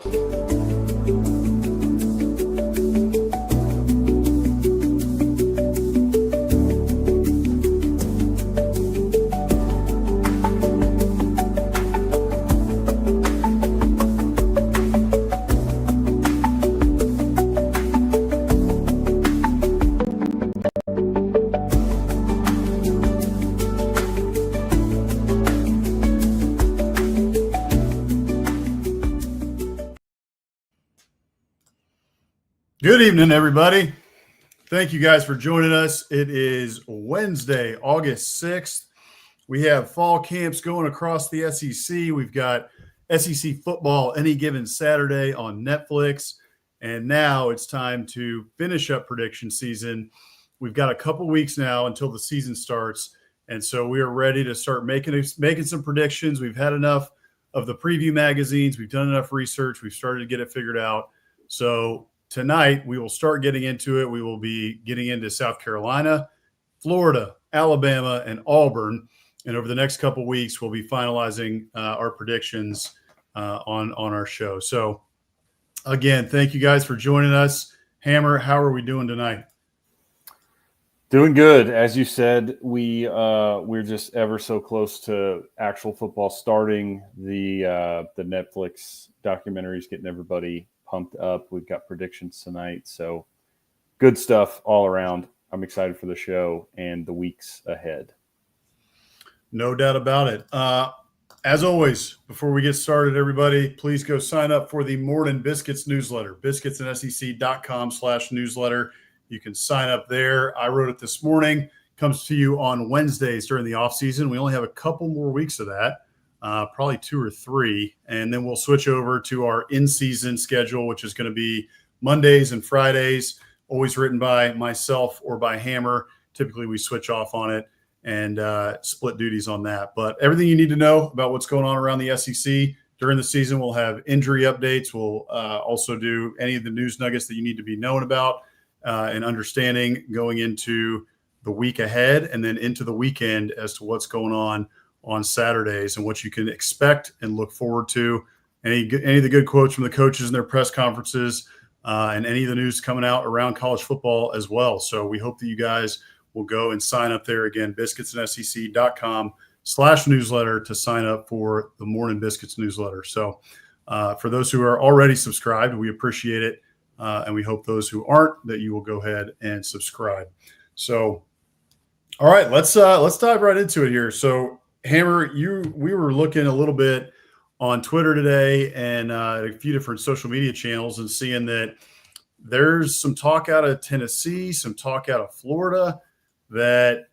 Good evening, everybody. Thank you guys for joining us. It is Wednesday, August 6th. We have fall camps going across the SEC. We've got SEC football any given Saturday on Netflix. And now it's time to finish up prediction season. We've got a couple weeks now until the season starts. And so we are ready to start making some predictions. We've had enough of the preview magazines. We've done enough research. We've started to get it figured out. So tonight, we will start getting into it. We will be getting into South Carolina, Florida, Alabama, and Auburn. And over the next couple weeks, we'll be finalizing our predictions on our show. So, again, thank you guys for joining us. Hammer, how are we doing tonight? Doing good. As you said, we're just ever so close to actual football starting. The Netflix documentaries getting everybody pumped up. We've got predictions tonight, so good stuff all around. I'm excited for the show and the weeks ahead. No doubt about it. As always, before we get started, everybody, please go sign up for the Morning Biscuits newsletter, biscuitsandsec.com/newsletter. You can sign up there. I wrote it this morning. Comes to you on Wednesdays during the off season. We only have a couple more weeks of that. Probably 2 or 3, and then we'll switch over to our in-season schedule, which is going to be Mondays and Fridays, always written by myself or by Hammer. Typically, we switch off on it and split duties on that. But everything you need to know about what's going on around the SEC during the season, we'll have injury updates. We'll also do any of the news nuggets that you need to be known about and understanding going into the week ahead and then into the weekend as to what's going on Saturdays and what you can expect and look forward to. Any of the good quotes from the coaches in their press conferences and any of the news coming out around college football as well. So we hope that you guys will go and sign up there again, biscuitsandsec.com/newsletter to sign up for the Morning Biscuits newsletter. So for those who are already subscribed, we appreciate it. And we hope those who aren't that you will go ahead and subscribe. So, all right, let's dive right into it here. So, Hammer, we were looking a little bit on Twitter today and a few different social media channels and seeing that there's some talk out of Tennessee, some talk out of Florida, that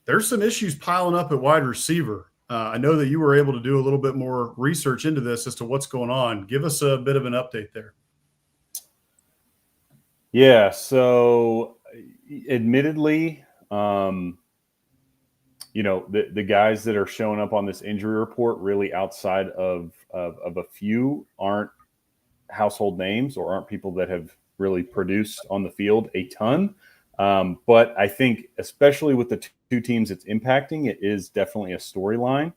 there's some issues piling up at wide receiver. I know that you were able to do a little bit more research into this as to what's going on. Give us a bit of an update there. Yeah, so admittedly, the guys that are showing up on this injury report really outside of a few aren't household names or aren't people that have really produced on the field a ton. But I think especially with the two teams it's impacting, it is definitely a storyline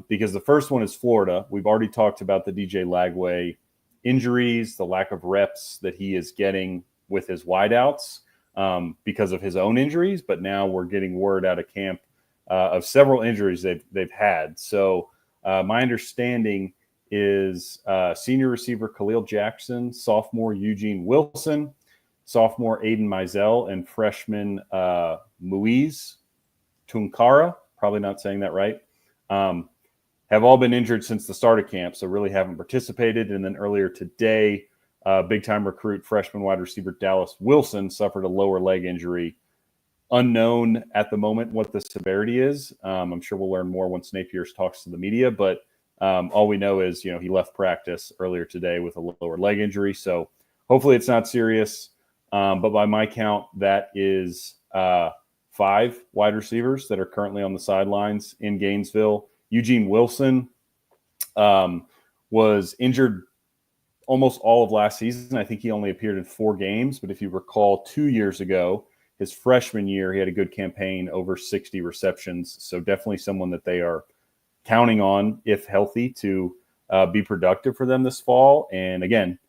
because the first one is Florida. We've already talked about the DJ Lagway injuries, the lack of reps that he is getting with his wideouts because of his own injuries. But now we're getting word out of camp of several injuries they've had. So my understanding is senior receiver Khalil Jackson, sophomore Eugene Wilson, sophomore Aiden Mizell, and freshman Muiz Tunkara, probably not saying that right, have all been injured since the start of camp, so really haven't participated. And then earlier today, big-time recruit freshman wide receiver Dallas Wilson suffered a lower leg injury. Unknown at the moment what the severity is. I'm sure we'll learn more once Napier talks to the media, but all we know is, he left practice earlier today with a lower leg injury. So hopefully it's not serious. But by my count, that is 5 wide receivers that are currently on the sidelines in Gainesville. Eugene Wilson was injured almost all of last season. I think he only appeared in 4 games. But if you recall, 2 years ago, his freshman year, he had a good campaign, over 60 receptions. So definitely someone that they are counting on, if healthy, to be productive for them this fall. And again,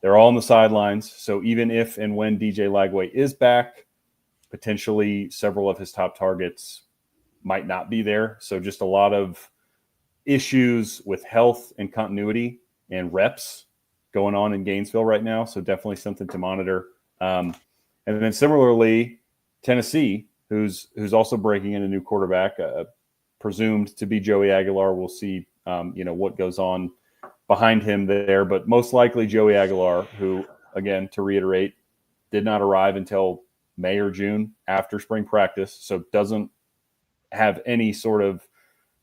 they're all on the sidelines. So even if and when DJ Lagway is back, potentially several of his top targets might not be there. So just a lot of issues with health and continuity and reps going on in Gainesville right now. So definitely something to monitor. And then similarly, Tennessee, who's also breaking in a new quarterback, presumed to be Joey Aguilar. We'll see, what goes on behind him there, but most likely Joey Aguilar, who, again, to reiterate, did not arrive until May or June after spring practice, so doesn't have any sort of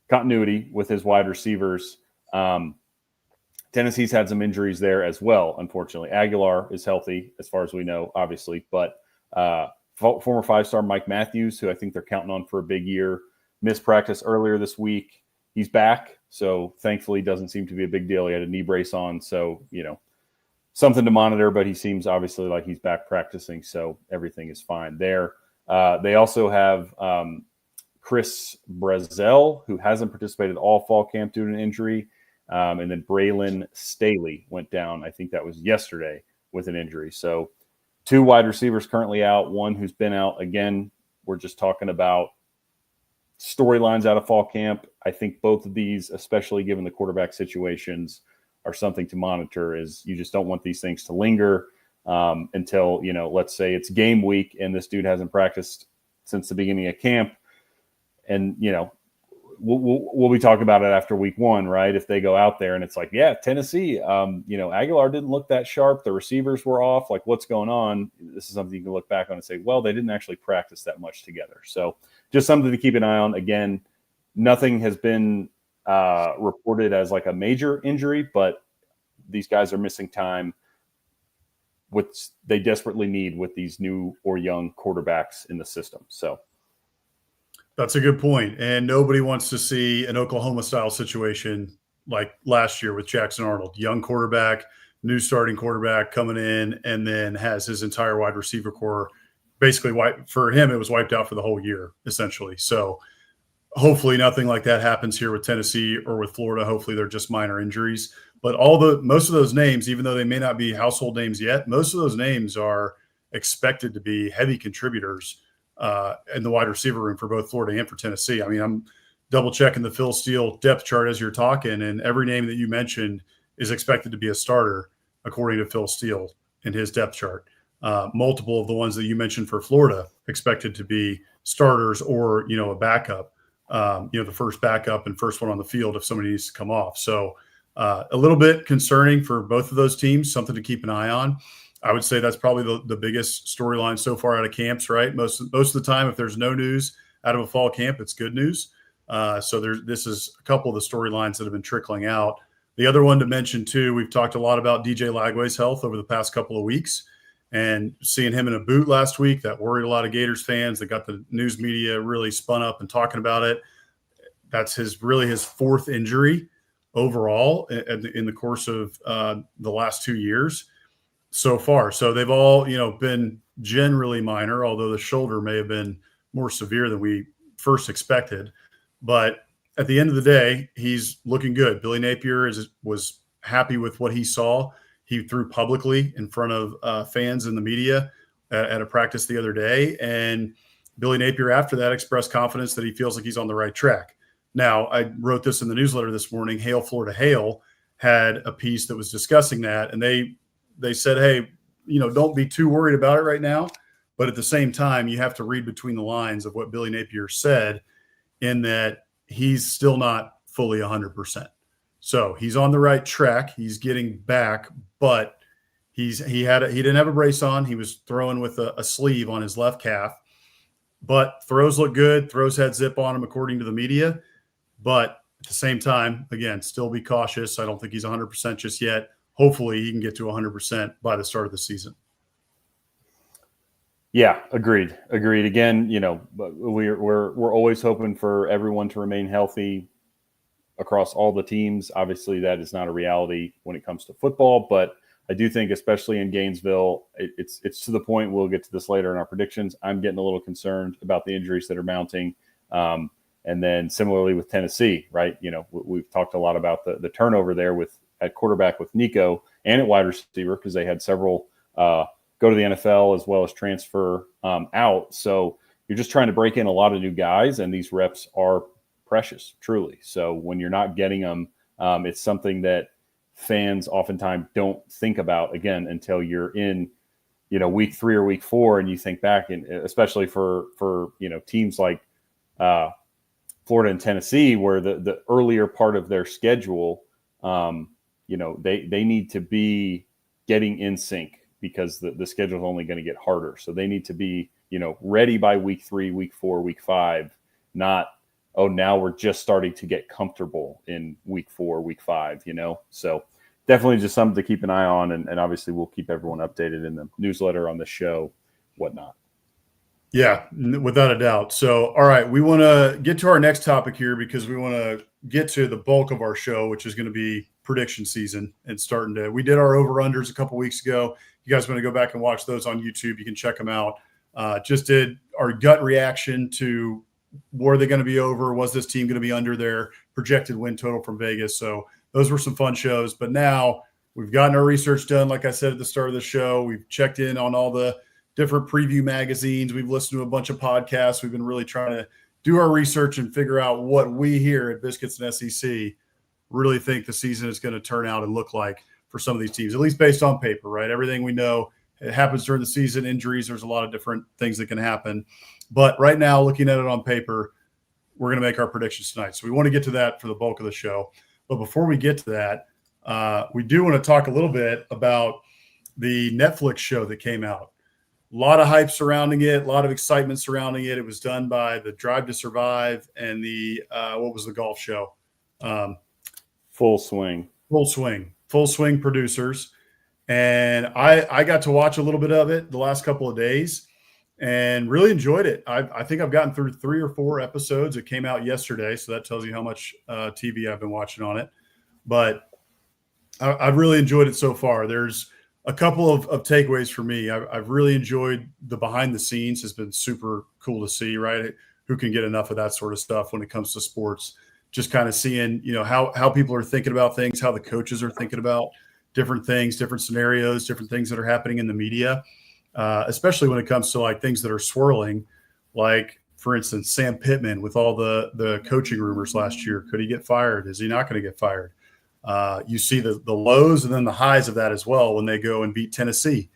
continuity with his wide receivers. Tennessee's had some injuries there as well, unfortunately. Aguilar is healthy, as far as we know, obviously, but former five-star Mike Matthews, who I think they're counting on for a big year, missed practice earlier this week. He's back, so thankfully doesn't seem to be a big deal. He had a knee brace on, so, something to monitor, but he seems obviously like he's back practicing, so everything is fine there. They also have Chris Brazel, who hasn't participated all fall camp due to an injury, and then Braylon Staley went down, I think that was yesterday, with an injury. So 2 wide receivers currently out, one who's been out. Again, we're just talking about storylines out of fall camp. I think both of these, especially given the quarterback situations, are something to monitor. Is you just don't want these things to linger until, let's say it's game week and this dude hasn't practiced since the beginning of camp. And, we'll be talking about it after week 1, right? If they go out there and it's like, yeah, Tennessee, Aguilar didn't look that sharp. The receivers were off. Like, what's going on? This is something you can look back on and say, well, they didn't actually practice that much together. So just something to keep an eye on. Again, nothing has been reported as like a major injury, but these guys are missing time, which they desperately need with these new or young quarterbacks in the system. So that's a good point. And nobody wants to see an Oklahoma-style situation like last year with Jackson Arnold, young quarterback, new starting quarterback coming in, and then has his entire wide receiver core basically wiped. For him, it was wiped out for the whole year, essentially. So hopefully nothing like that happens here with Tennessee or with Florida. Hopefully they're just minor injuries. But most of those names, even though they may not be household names yet, most of those names are expected to be heavy contributors in the wide receiver room for both Florida and for Tennessee. I mean, I'm double checking the Phil Steele depth chart as you're talking, and every name that you mentioned is expected to be a starter according to Phil Steele in his depth chart. Multiple of the ones that you mentioned for Florida expected to be starters or, a backup, the first backup and first one on the field if somebody needs to come off. So a little bit concerning for both of those teams, something to keep an eye on. I would say that's probably the biggest storyline so far out of camps, right? Most of the time, if there's no news out of a fall camp, it's good news. So this is a couple of the storylines that have been trickling out. The other one to mention, too, we've talked a lot about DJ Lagway's health over the past couple of weeks, and seeing him in a boot last week, that worried a lot of Gators fans. That got the news media really spun up and talking about it. That's his 4th injury overall in the course of the last 2 years so far. So they've all, been generally minor, although the shoulder may have been more severe than we first expected. But at the end of the day, he's looking good. Billy Napier was happy with what he saw. He threw publicly in front of fans and the media at a practice the other day. And Billy Napier, after that, expressed confidence that he feels like he's on the right track. Now, I wrote this in the newsletter this morning. Hail Florida Hail had a piece that was discussing that. And they said, hey, don't be too worried about it right now. But at the same time, you have to read between the lines of what Billy Napier said, in that he's still not fully 100%. So he's on the right track. He's getting back, but he didn't have a brace on. He was throwing with a sleeve on his left calf. But throws look good. Throws had zip on him, according to the media. But at the same time, again, still be cautious. I don't think he's 100% just yet. Hopefully he can get to 100% by the start of the season. Yeah, agreed. Again, we're always hoping for everyone to remain healthy across all the teams. Obviously, that is not a reality when it comes to football, but I do think, especially in Gainesville, it's to the point, we'll get to this later in our predictions, I'm getting a little concerned about the injuries that are mounting. And then similarly with Tennessee, right? We've talked a lot about the turnover there at quarterback with Nico and at wide receiver, because they had several go to the NFL as well as transfer out. So you're just trying to break in a lot of new guys, and these reps are precious, truly. So when you're not getting them, it's something that fans oftentimes don't think about again until you're in, week 3 or week 4, and you think back, and especially for teams like Florida and Tennessee, where the earlier part of their schedule, they need to be getting in sync, because the schedule is only going to get harder. So they need to be, ready by week 3, week 4, week 5, not, now we're just starting to get comfortable in week 4, week 5, So definitely just something to keep an eye on. And obviously we'll keep everyone updated in the newsletter, on the show, whatnot. Yeah, without a doubt. So, all right, we want to get to our next topic here, because we want to get to the bulk of our show, which is going to be prediction season, and we did our over-unders a couple weeks ago. You guys want to go back and watch those on YouTube, you can check them out. Just did our gut reaction to, were they going to be over? Was this team going to be under their projected win total from Vegas? So those were some fun shows. But now we've gotten our research done. Like I said at the start of the show, we've checked in on all the different preview magazines. We've listened to a bunch of podcasts. We've been really trying to do our research and figure out what we here at Biscuits and SEC really think the season is going to turn out and look like for some of these teams, at least based on paper, right? Everything we know, it happens during the season, injuries, there's a lot of different things that can happen. But right now, looking at it on paper, we're going to make our predictions tonight. So we want to get to that for the bulk of the show. But before we get to that, we do want to talk a little bit about the Netflix show that came out. A lot of hype surrounding it, a lot of excitement surrounding it. It was done by the Drive to Survive and the what was the golf show? Full Swing producers. And I got to watch a little bit of it the last couple of days and really enjoyed it. I think I've gotten through 3 or 4 episodes. It came out yesterday, so that tells you how much TV I've been watching on it. But I've really enjoyed it so far. There's a couple of takeaways for me. I've really enjoyed the behind the scenes. Has been super cool to see, right? Who can get enough of that sort of stuff when it comes to sports? Just kind of seeing, how people are thinking about things, how the coaches are thinking about different things, different scenarios, different things that are happening in the media, especially when it comes to like things that are swirling, like, for instance, Sam Pittman with all the coaching rumors last year. Could he get fired? Is he not going to get fired? You see the lows and then the highs of that as well when they go and beat Tennessee.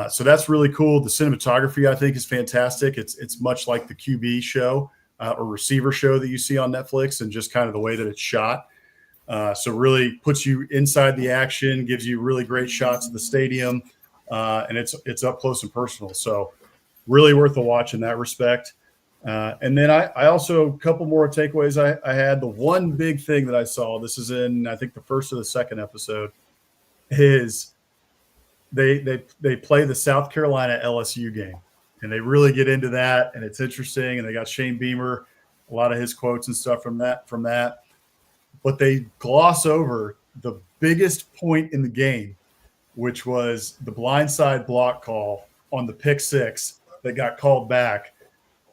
So that's really cool. The cinematography, I think, is fantastic. It's much like the QB show or receiver show that you see on Netflix, and just kind of the way that it's shot. So really puts you inside the action, gives you really great shots of the stadium, and it's up close and personal. So really worth a watch in that respect. And then I also, a couple more takeaways I had. The one big thing that I saw, this is in, I think, the first or the second episode, is they play the South Carolina LSU game, and they really get into that, and it's interesting. And they got Shane Beamer, a lot of his quotes and stuff from that. But they gloss over the biggest point in the game, which was the blindside block call on the pick six that got called back,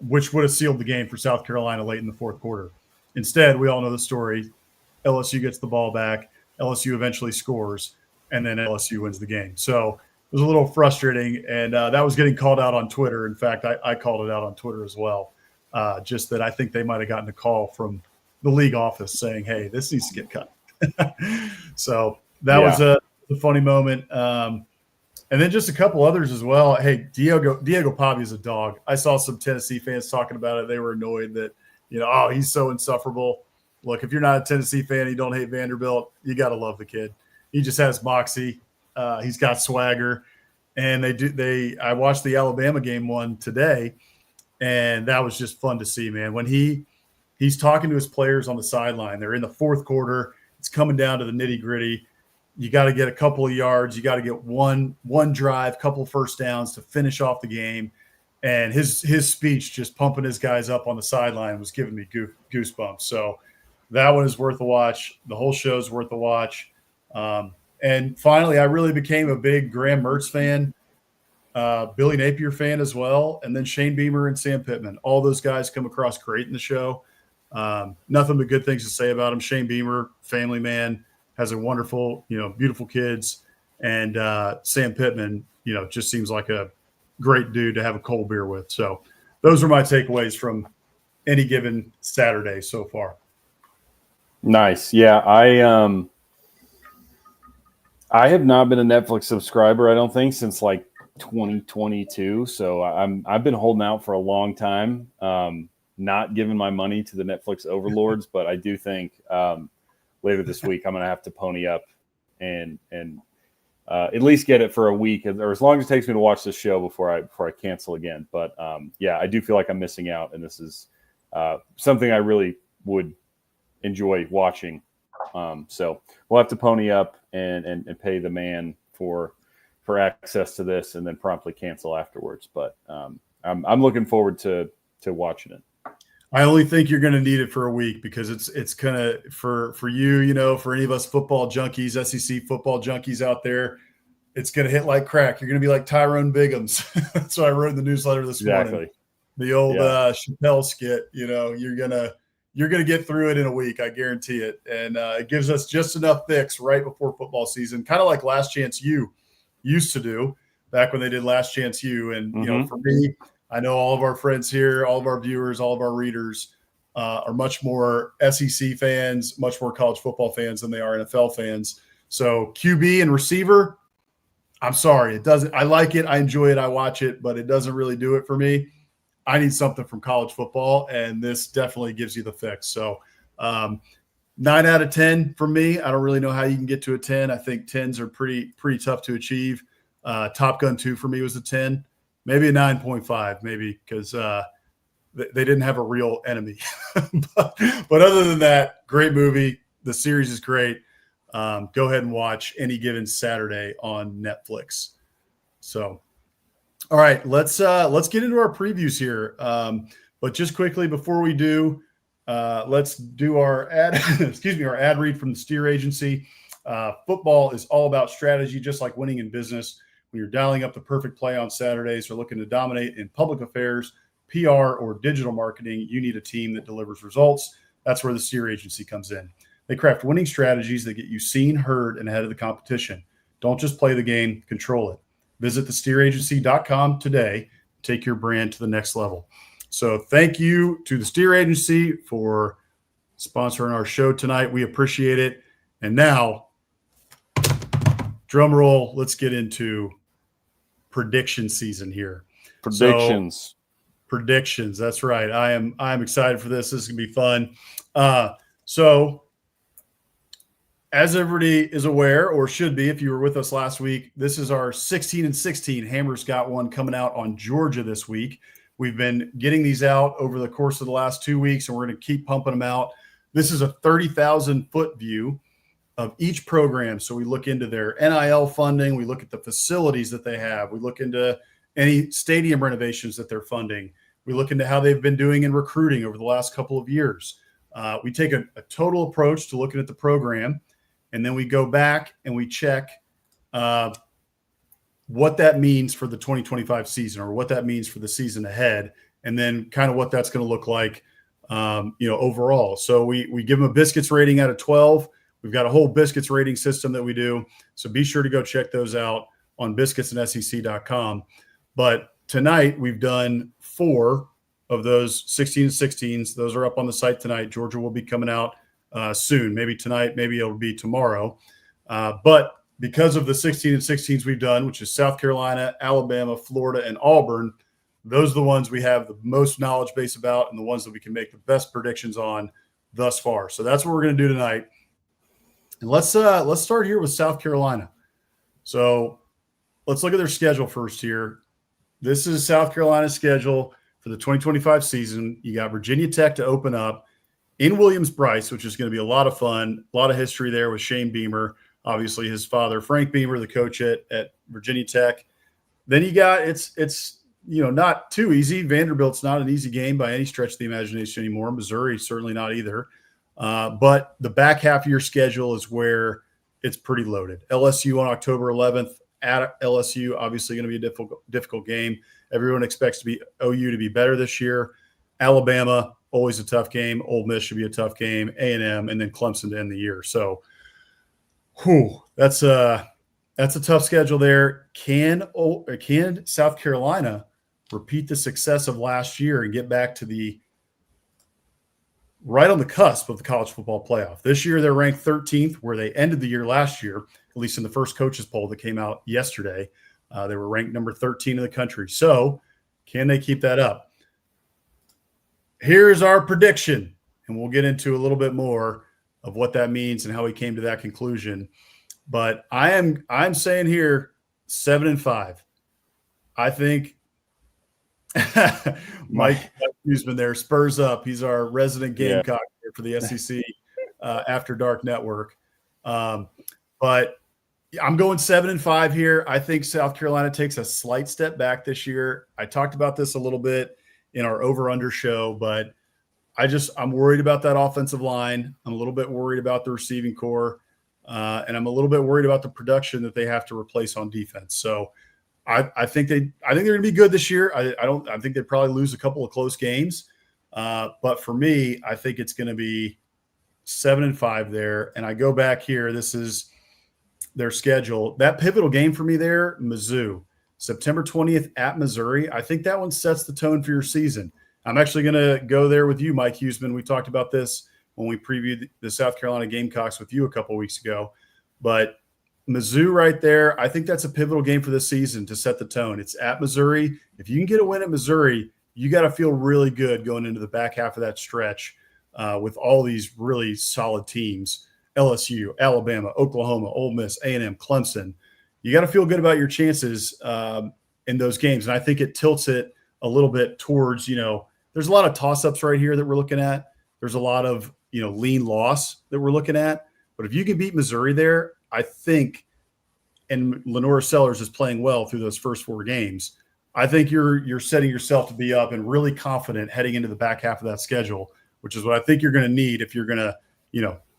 which would have sealed the game for South Carolina late in the fourth quarter. Instead, we all know the story. LSU gets the ball back. LSU eventually scores, and then LSU wins the game. So it was a little frustrating, and that was getting called out on Twitter. In fact, I called it out on Twitter as well, just that I think they might have gotten a call from the league office saying, hey, this needs to get cut. So that was a funny moment. And then just a couple others as well. Hey, Diego Pavia is a dog. I saw some Tennessee fans talking about it. They were annoyed that, he's so insufferable. Look, if you're not a Tennessee fan and you don't hate Vanderbilt, you got to love the kid. He just has moxie. He's got swagger. And I watched the Alabama game one today, and that was just fun to see, man. When he's talking to his players on the sideline, they're in the fourth quarter. It's coming down to the nitty-gritty. You got to get a couple of yards. You got to get one drive, couple first downs to finish off the game. And his speech, just pumping his guys up on the sideline, was giving me goosebumps. So that one is worth a watch. The whole show is worth a watch. And finally, I really became a big Graham Mertz fan, Billy Napier fan as well, and then Shane Beamer and Sam Pittman. All those guys come across great in the show. Nothing but good things to say about him. Shane Beamer, family man, has a wonderful, beautiful kids. And Sam Pittman, just seems like a great dude to have a cold beer with. So those are my takeaways from any given Saturday so far. Nice. Yeah. I have not been a Netflix subscriber, I don't think, since like 2022. So I've been holding out for a long time, not giving my money to the Netflix overlords, but I do think later this week I'm going to have to pony up and at least get it for a week, or as long as it takes me to watch this show before I cancel again. But yeah, I do feel like I'm missing out, and this is something I really would enjoy watching. So we'll have to pony up and pay the man for access to this, and then promptly cancel afterwards. But I'm looking forward to watching it. I only think you're going to need it for a week, because it's kind of for you, for any of us football junkies, SEC football junkies out there, it's going to hit like crack. You're going to be like Tyrone Biggums. That's what I wrote in the newsletter this morning. The old Chappelle skit. You're gonna get through it in a week. I guarantee it. And it gives us just enough fix right before football season, kind of like Last Chance U used to do back when they did Last Chance U. And for me, I know all of our friends here, all of our viewers, all of our readers are much more SEC fans, much more college football fans than they are NFL fans. So QB and receiver, I'm sorry, it doesn't. I like it, I enjoy it, I watch it, but it doesn't really do it for me. I need something from college football, and this definitely gives you the fix. So 9 out of 10 for me. I don't really know how you can get to a 10. I think 10s are pretty tough to achieve. Top Gun 2 for me was a 10, maybe a 9.5, maybe, because they didn't have a real enemy. but other than that, great movie. The series is great. Go ahead and watch any given Saturday on Netflix. So, all right, let's get into our previews here. But just quickly before we do, let's do our ad. Our ad read from the Steer Agency. Football is all about strategy, just like winning in business. When you're dialing up the perfect play on Saturdays or looking to dominate in public affairs, PR, or digital marketing, you need a team that delivers results. That's where the Steer Agency comes in. They craft winning strategies that get you seen, heard, and ahead of the competition. Don't just play the game, control it. Visit thesteeragency.com today. Take your brand to the next level. So thank you to the Steer Agency for sponsoring our show tonight. We appreciate it. And now, drum roll, let's get into prediction season here. Predictions. That's right. I'm excited for this. This is going to be fun. So as everybody is aware, or should be if you were with us last week, this is our 16-16. Hammer's got one coming out on Georgia this week. We've been getting these out over the course of the last 2 weeks, and we're going to keep pumping them out. This is a 30,000-foot view of each program. So we look into their NIL funding. We look at the facilities that they have. We look into any stadium renovations that they're funding. We look into how they've been doing in recruiting over the last couple of years. We take a total approach to looking at the program, and then we go back and we check what that means for the 2025 season, or what that means for the season ahead, and then kind of what that's going to look like, overall. So we give them a Biscuits rating out of 12. We've got a whole Biscuits rating system that we do. So be sure to go check those out on biscuitsandsec.com. But tonight we've done 4 of those 16-16s. Those are up on the site tonight. Georgia will be coming out soon, maybe tonight, maybe it'll be tomorrow. But because of the 16-16s we've done, which is South Carolina, Alabama, Florida, and Auburn, those are the ones we have the most knowledge base about, and the ones that we can make the best predictions on thus far. So that's what we're going to do tonight. And let's start here with South Carolina. So let's look at their schedule first here. This is South Carolina's schedule for the 2025 season. You got Virginia Tech to open up in Williams-Brice, which is going to be a lot of fun, a lot of history there with Shane Beamer, obviously his father, Frank Beamer, the coach at Virginia Tech. Then you got it's not too easy. Vanderbilt's not an easy game by any stretch of the imagination anymore. Missouri certainly not either. But the back half of your schedule is where it's pretty loaded. LSU on October 11th at LSU, obviously going to be a difficult game. Everyone expects OU to be better this year. Alabama always a tough game. Ole Miss should be a tough game. A&M, and then Clemson to end the year. So, that's a tough schedule there. Can South Carolina repeat the success of last year and get back to the right on the cusp of the college football playoff? This year, they're ranked 13th, where they ended the year last year, at least in the first coaches poll that came out yesterday. They were ranked number 13 in the country. So can they keep that up? Here's our prediction, and we'll get into a little bit more of what that means and how we came to that conclusion. But I'm saying here 7-5. I think Mike Huseman there, Spurs up. He's our resident Gamecock here for the SEC After Dark Network. But I'm going 7-5 here. I think South Carolina takes a slight step back this year. I talked about this a little bit in our over-under show, but I'm worried about that offensive line. I'm a little bit worried about the receiving core, and I'm a little bit worried about the production that they have to replace on defense. So I think they're going to be good this year. I think they probably lose a couple of close games, but for me, I think it's going to be 7-5 there. And I go back here. This is their schedule. That pivotal game for me there, Mizzou, September 20th at Missouri. I think that one sets the tone for your season. I'm actually going to go there with you, Mike Huseman. We talked about this when we previewed the South Carolina Gamecocks with you a couple of weeks ago. But Mizzou right there, I think that's a pivotal game for this season to set the tone. It's at Missouri. If you can get a win at Missouri, you got to feel really good going into the back half of that stretch with all these really solid teams. LSU, Alabama, Oklahoma, Ole Miss, A&M, Clemson. You got to feel good about your chances in those games. And I think it tilts it a little bit towards, there's a lot of toss-ups right here that we're looking at. There's a lot of, lean loss that we're looking at. But if you can beat Missouri there, I think, and Lenora Sellers is playing well through those first 4 games, I think you're setting yourself to be up and really confident heading into the back half of that schedule, which is what I think you're going to need if you're going to,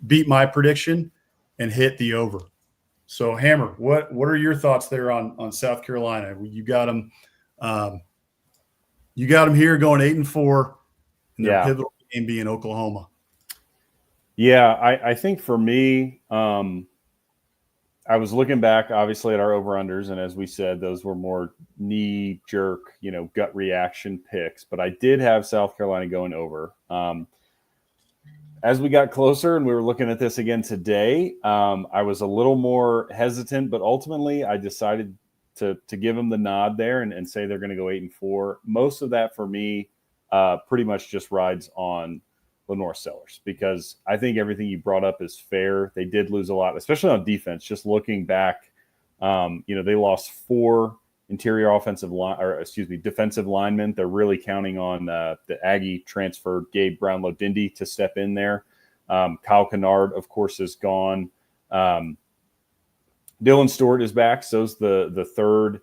beat my prediction and hit the over. So, Hammer, what are your thoughts there on South Carolina? You got them. You got them here going 8-4, and their pivotal game being Oklahoma. Yeah, I think for me, I was looking back, obviously, at our over-unders, and as we said, those were more knee-jerk, gut reaction picks. But I did have South Carolina going over. As we got closer and we were looking at this again today, I was a little more hesitant, but ultimately I decided to give them the nod there and say they're going to go 8-4. Most of that for me pretty much just rides on Lenore Sellers, because I think everything you brought up is fair. They did lose a lot, especially on defense. Just looking back, they lost 4 defensive linemen. They're really counting on the Aggie transfer Gabe Brownlow-Dindy to step in there. Kyle Kennard, of course, is gone. Dylan Stewart is back. So's the third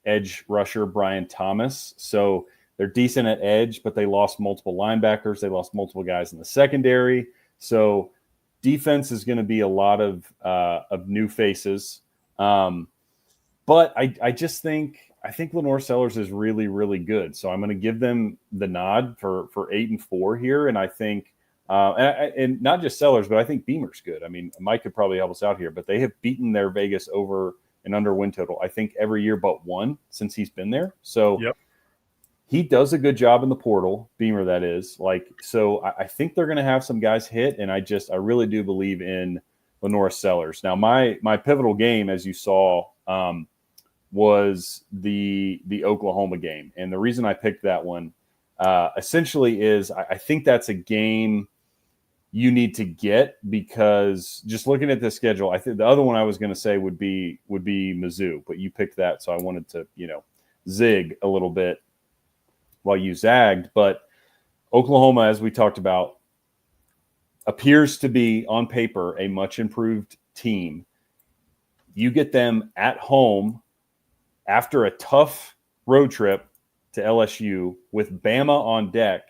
edge rusher, Brian Thomas. So they're decent at edge, but they lost multiple linebackers. They lost multiple guys in the secondary. So defense is going to be a lot of new faces. But I think Lenore Sellers is really, really good. So I'm going to give them the nod for 8-4 here. And I think, and not just Sellers, but I think Beamer's good. I mean, Mike could probably help us out here, but they have beaten their Vegas over and under win total, I think, every year but one since he's been there. So he does a good job in the portal, Beamer, that is. So I think they're going to have some guys hit. And I really do believe in Lenore Sellers. Now, my pivotal game, as you saw, was the Oklahoma game. And the reason I picked that one essentially is I think that's a game you need to get, because just looking at the schedule, I think the other one I was going to say would be Mizzou, but you picked that. So I wanted to, zig a little bit while you zagged. But Oklahoma, as we talked about, appears to be on paper a much improved team. You get them at home after a tough road trip to LSU with Bama on deck.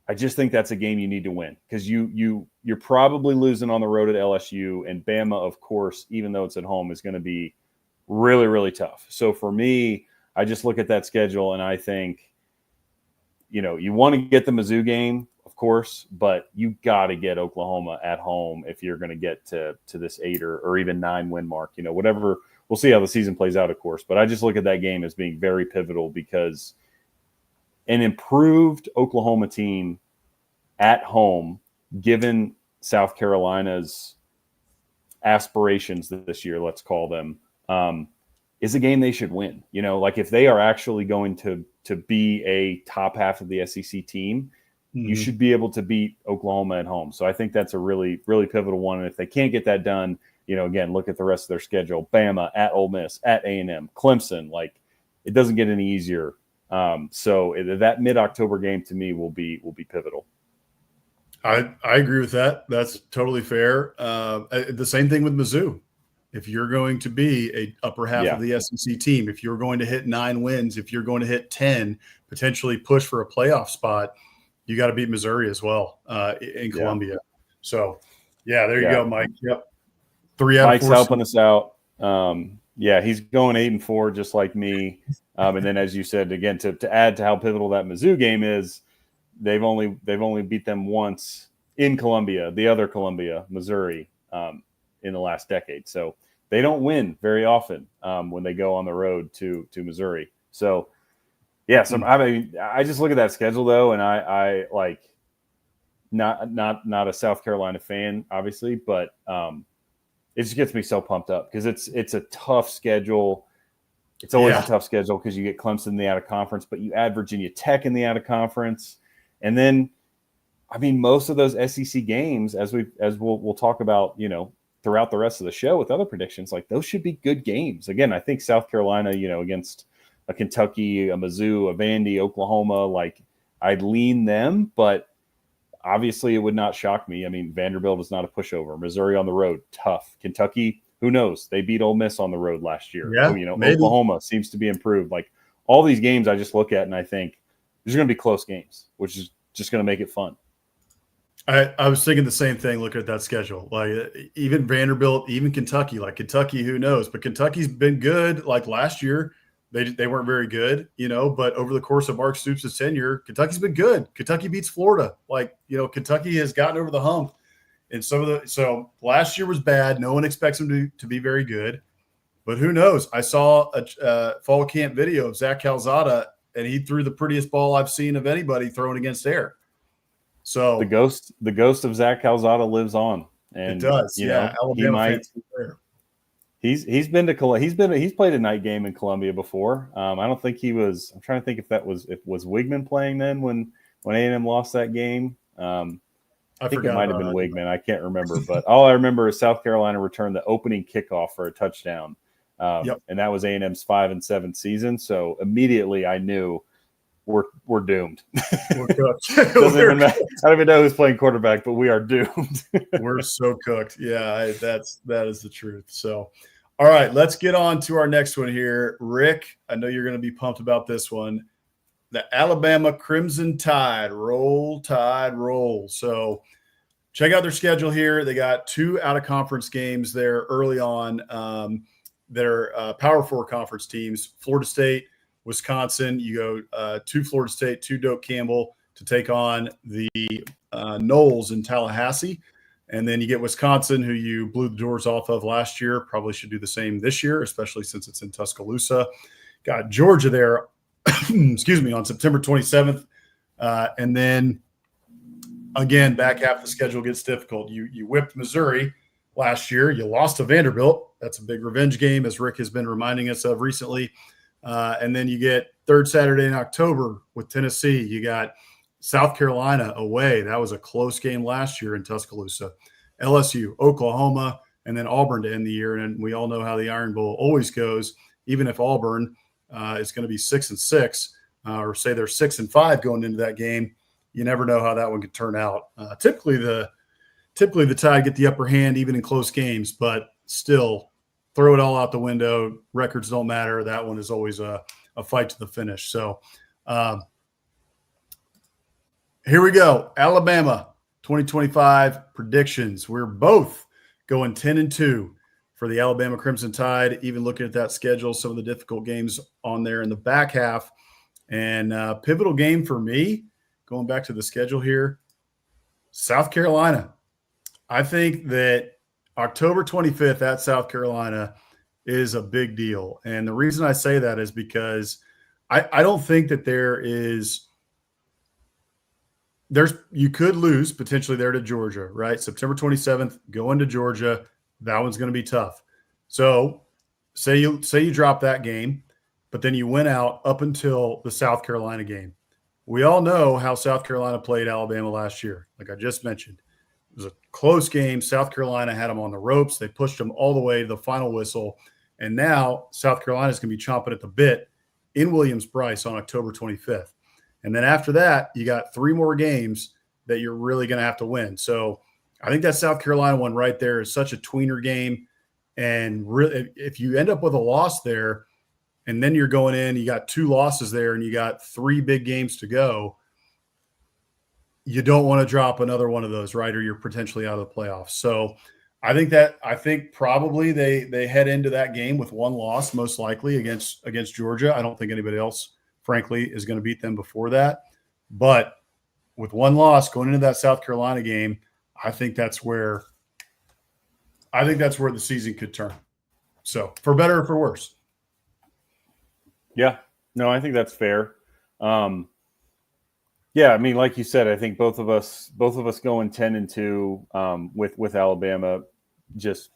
I just think that's a game you need to win, because you're probably losing on the road at LSU, and Bama, of course, even though it's at home, is going to be really, really tough. So for me, I just look at that schedule and I think you want to get the Mizzou game, of course, but you got to get Oklahoma at home if you're going to get to this 8 or even 9 win mark. Whatever. We'll see how the season plays out, of course. But I just look at that game as being very pivotal because an improved Oklahoma team at home, given South Carolina's aspirations this year, let's call them, is a game they should win. Like if they are actually going to be a top half of the SEC team, you should be able to beat Oklahoma at home. So I think that's a really, really pivotal one. And if they can't get that done, again, look at the rest of their schedule: Bama, at Ole Miss, at A&M, Clemson. Like it doesn't get any easier. So that mid-October game to me will be pivotal. I agree with that. That's totally fair. The same thing with Mizzou. If you're going to be a upper half of the SEC team, if you're going to hit 9 wins, if you're going to hit 10, potentially push for a playoff spot, you got to beat Missouri as well in Columbia. So, there you go, Mike. Yep. 3 out Mike's of 4. helping us out. He's going 8-4 just like me. And then, as you said, again, to add to how pivotal that Mizzou game is, they've only beat them once in Columbia, the other Columbia, Missouri, in the last decade. So they don't win very often when they go on the road to Missouri. So I just look at that schedule though, and I like not a South Carolina fan, obviously, but it just gets me so pumped up because it's a tough schedule. It's always a tough schedule because you get Clemson in the out of conference, but you add Virginia Tech in the out of conference, and then most of those SEC games, as we'll talk about, throughout the rest of the show with other predictions, like those should be good games. Again, I think South Carolina, against a Kentucky, a Mizzou, a Vandy, Oklahoma, like I'd lean them, but obviously it would not shock me. Vanderbilt is not a pushover. Missouri on the road, tough. Kentucky, who knows? They beat Ole Miss on the road last year. Maybe. Oklahoma seems to be improved. Like all these games I just look at and I think there's going to be close games, which is just going to make it fun. I was thinking the same thing looking at that schedule. Like even Vanderbilt, even Kentucky, who knows? But Kentucky's been good. Like last year, they weren't very good, but over the course of Mark Stoops' tenure, Kentucky's been good. Kentucky beats Florida. Kentucky has gotten over the hump. And so last year was bad. No one expects them to be very good. But who knows? I saw a fall camp video of Zach Calzada, and he threw the prettiest ball I've seen of anybody thrown against air. So the ghost of Zach Calzada lives on, and it does. Alabama He's played a night game in Columbia before. I don't think he was. I'm trying to think if was Wigman playing then when A&M lost that game. I think it might have been Wigman. I can't remember, but all I remember is South Carolina returned the opening kickoff for a touchdown, and that was A&M's 5-7 season. So immediately I knew we're doomed. We're cooked. I don't even know who's playing quarterback, but we are doomed. We're so cooked. Yeah, that is the truth. So, all right, let's get on to our next one here. Rick, I know you're going to be pumped about this one. The Alabama Crimson Tide. Roll, Tide, roll. So check out their schedule here. They got 2 out-of-conference games there early on. Their Power 4 conference teams, Florida State, Wisconsin. You go to Florida State, to Doak Campbell to take on the Noles in Tallahassee. And then you get Wisconsin, who you blew the doors off of last year. Probably should do the same this year, especially since it's in Tuscaloosa. Got Georgia there, on September 27th. And then, again, back half the schedule gets difficult. You whipped Missouri last year. You lost to Vanderbilt. That's a big revenge game, as Rick has been reminding us of recently. And then you get third Saturday in October with Tennessee. You got South Carolina away. That was a close game last year in Tuscaloosa. LSU, Oklahoma, and then Auburn to end the year. And we all know how the Iron Bowl always goes. Even if Auburn is going to be 6-6, or say they're 6-5 going into that game, you never know how that one could turn out. Typically the Tide get the upper hand even in close games, but still throw it all out the window. Records don't matter. That one is always a fight to the finish. So here we go. Alabama 2025 predictions. We're both going 10-2 for the Alabama Crimson Tide. Even looking at that schedule, some of the difficult games on there in the back half. And pivotal game for me, going back to the schedule here, South Carolina. I think that October 25th at South Carolina is a big deal. And the reason I say that is because I don't think that you could lose potentially there to Georgia, right? September 27th, going to Georgia, that one's going to be tough. So say you drop that game, but then you win out up until the South Carolina game. We all know how South Carolina played Alabama last year, like I just mentioned. It was a close game. South Carolina had them on the ropes. They pushed them all the way to the final whistle. And now South Carolina is going to be chomping at the bit in Williams-Brice on October 25th. And then after that, you got 3 more games that you're really going to have to win. So I think that South Carolina one right there is such a tweener game. And really, if you end up with a loss there, and then you're going in, you got 2 losses there, and you got 3 big games to go, you don't want to drop another one of those, right? Or you're potentially out of the playoffs. So I think probably they head into that game with 1 loss, most likely against Georgia. I don't think anybody else, frankly, is going to beat them before that. But with 1 loss going into that South Carolina game, I think that's where the season could turn. So for better or for worse. Yeah, no, I think that's fair. Yeah, I mean, like you said, I think both of us going 10-2 with Alabama just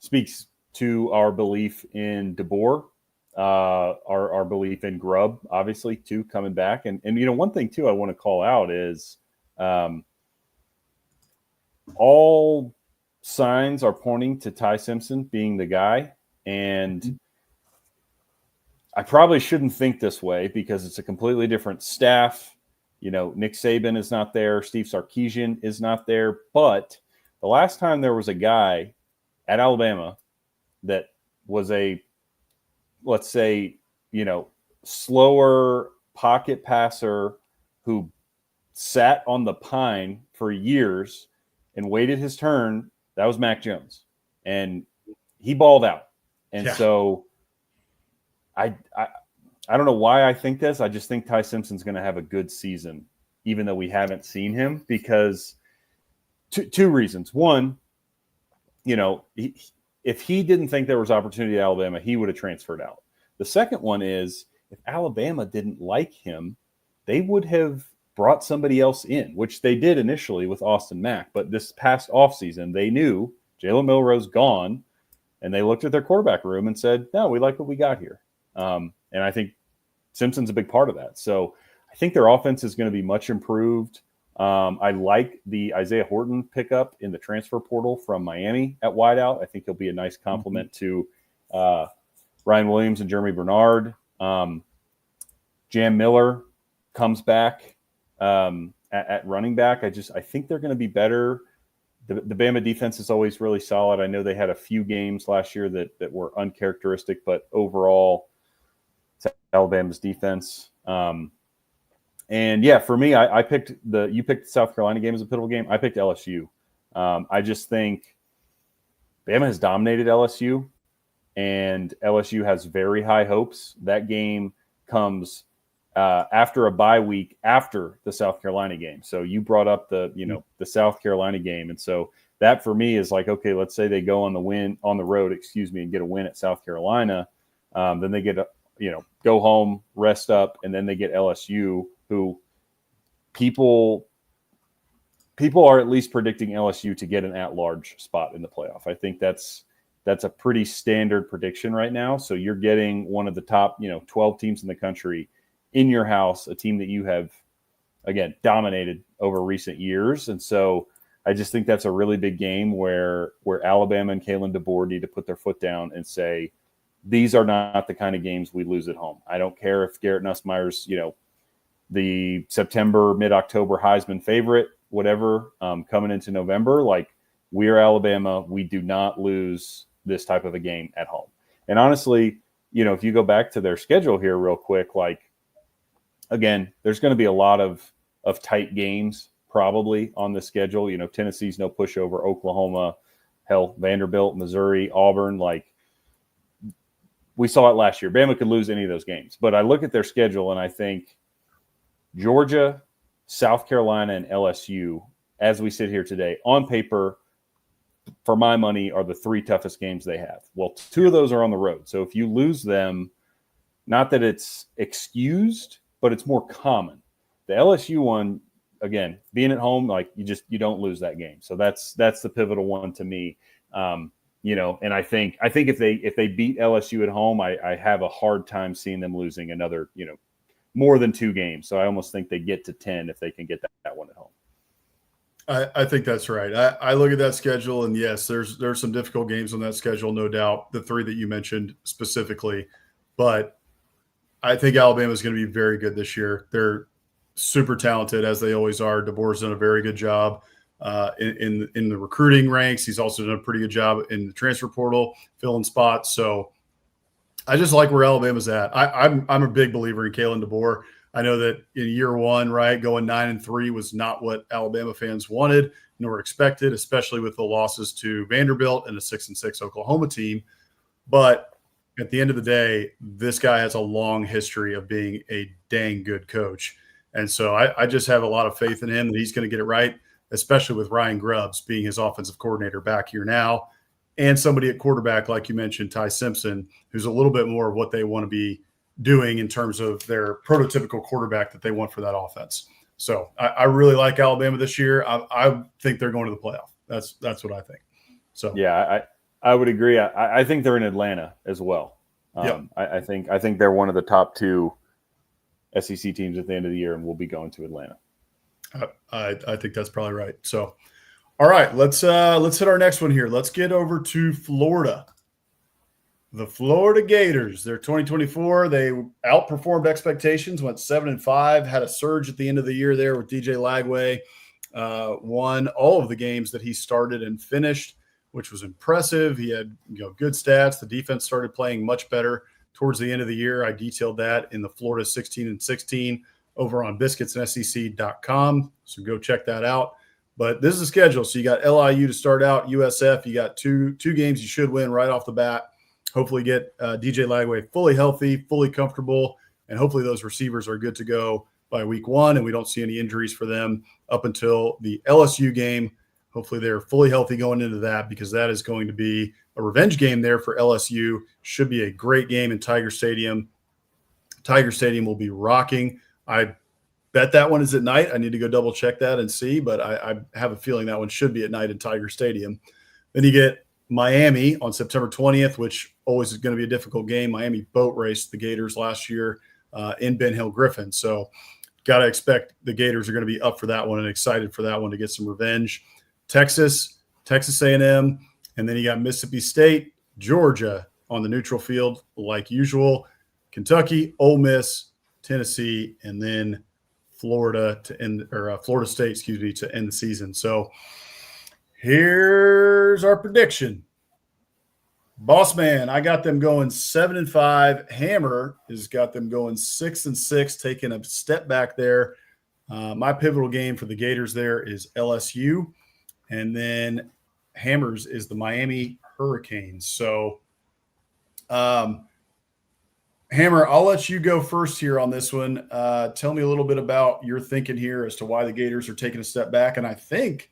speaks to our belief in DeBoer, our belief in Grubb, obviously, too, coming back. And one thing too I want to call out is all signs are pointing to Ty Simpson being the guy, and I probably shouldn't think this way because it's a completely different staff. Nick Saban is not there. Steve Sarkisian is not there. But the last time there was a guy at Alabama that was let's say, slower pocket passer who sat on the pine for years and waited his turn, that was Mac Jones. And he balled out. And so I don't know why I think this. I just think Ty Simpson's going to have a good season, even though we haven't seen him, because two reasons. One, if he didn't think there was opportunity at Alabama, he would have transferred out. The second one is if Alabama didn't like him, they would have brought somebody else in, which they did initially with Austin Mack. But this past offseason, they knew Jalen Milroe's gone, and they looked at their quarterback room and said, no, we like what we got here. And I think Simpson's a big part of that. So I think their offense is going to be much improved. I like the Isaiah Horton pickup in the transfer portal from Miami at wideout. I think he'll be a nice complement to Ryan Williams and Jeremy Bernard. Jam Miller comes back at running back. I think they're going to be better. The Bama defense is always really solid. I know they had a few games last year that were uncharacteristic, but overall, it's Alabama's defense. And yeah, for me, you picked the South Carolina game as a pivotal game. I picked LSU. I just think Bama has dominated LSU, and LSU has very high hopes. That game comes after a bye week after the South Carolina game. So you brought up the South Carolina game. And so that for me is like, okay, let's say they go on the road, and get a win at South Carolina. Then they get, go home, rest up, and then they get LSU, who people are at least predicting LSU to get an at-large spot in the playoff. I think that's a pretty standard prediction right now. So you're getting one of the top, 12 teams in the country in your house, a team that you have, again, dominated over recent years. And so I just think that's a really big game where Alabama and Kalen DeBoer need to put their foot down and say, these are not the kind of games we lose at home. I don't care if Garrett Nussmeier's, the September, mid-October Heisman favorite, whatever, coming into November. Like, we are Alabama. We do not lose this type of a game at home. And honestly, if you go back to their schedule here real quick, like, again, there's going to be a lot of tight games probably on the schedule. Tennessee's no pushover, Oklahoma, hell, Vanderbilt, Missouri, Auburn. Like, we saw it last year. Bama could lose any of those games. But I look at their schedule and I think Georgia, South Carolina, and LSU, as we sit here today, on paper, for my money, are the 3 toughest games they have. Well, 2 of those are on the road. So if you lose them, not that it's excused, but it's more common. The LSU one, again, being at home, like you don't lose that game. So that's the pivotal one to me. And I think if they beat LSU at home, I have a hard time seeing them losing another, more than 2 games. So I almost think they get to 10 if they can get that one at home. I think that's right. I look at that schedule, and yes, there's some difficult games on that schedule, no doubt. The 3 that you mentioned specifically, but I think Alabama is going to be very good this year. They're super talented, as they always are. DeBoer's done a very good job in the recruiting ranks. He's also done a pretty good job in the transfer portal, filling spots. So I just like where Alabama's at. I'm a big believer in Kalen DeBoer. I know that in year 1, right, going 9-3 was not what Alabama fans wanted nor expected, especially with the losses to Vanderbilt and a 6-6 Oklahoma team. But at the end of the day, this guy has a long history of being a dang good coach. And so I just have a lot of faith in him that he's going to get it right, especially with Ryan Grubbs being his offensive coordinator back here now, and somebody at quarterback, like you mentioned, Ty Simpson, who's a little bit more of what they want to be doing in terms of their prototypical quarterback that they want for that offense. So I really like Alabama this year. I think they're going to the playoff. That's what I think. So yeah, I would agree. I think they're in Atlanta as well. I think they're one of the top 2 SEC teams at the end of the year, and we'll be going to Atlanta. I think that's probably right. So, all right, let's hit our next one here. Let's get over to Florida. The Florida Gators, they're 2024. They outperformed expectations, went 7-5, had a surge at the end of the year there with DJ Lagway, won all of the games that he started and finished, which was impressive. He had good stats. The defense started playing much better towards the end of the year. I detailed that in the Florida 16-16 over on biscuitsandSEC.com. So go check that out. But this is the schedule. So you got LIU to start out, USF. You got two games you should win right off the bat. Hopefully get DJ Lagway fully healthy, fully comfortable, and hopefully those receivers are good to go by week 1, and we don't see any injuries for them up until the LSU game. Hopefully they're fully healthy going into that, because that is going to be a revenge game there for LSU. Should be a great game in Tiger Stadium. Tiger Stadium will be rocking. I bet that one is at night. I need to go double check that and see, but I have a feeling that one should be at night in Tiger Stadium. Then you get Miami on September 20th, which always is going to be a difficult game. Miami boat raced the Gators last year in Ben Hill Griffin. So got to expect the Gators are going to be up for that one and excited for that one to get some revenge. Texas A&M, and then you got Mississippi State, Georgia on the neutral field like usual, Kentucky, Ole Miss, Tennessee, and then Florida State, to end the season. So here's our prediction. Boss man, I got them going 7-5. Hammer has got them going 6-6, taking a step back there. My pivotal game for the Gators there is LSU, and then Hammers is the Miami Hurricanes. So, Hammer, I'll let you go first here on this one. Tell me a little bit about your thinking here as to why the Gators are taking a step back, and I think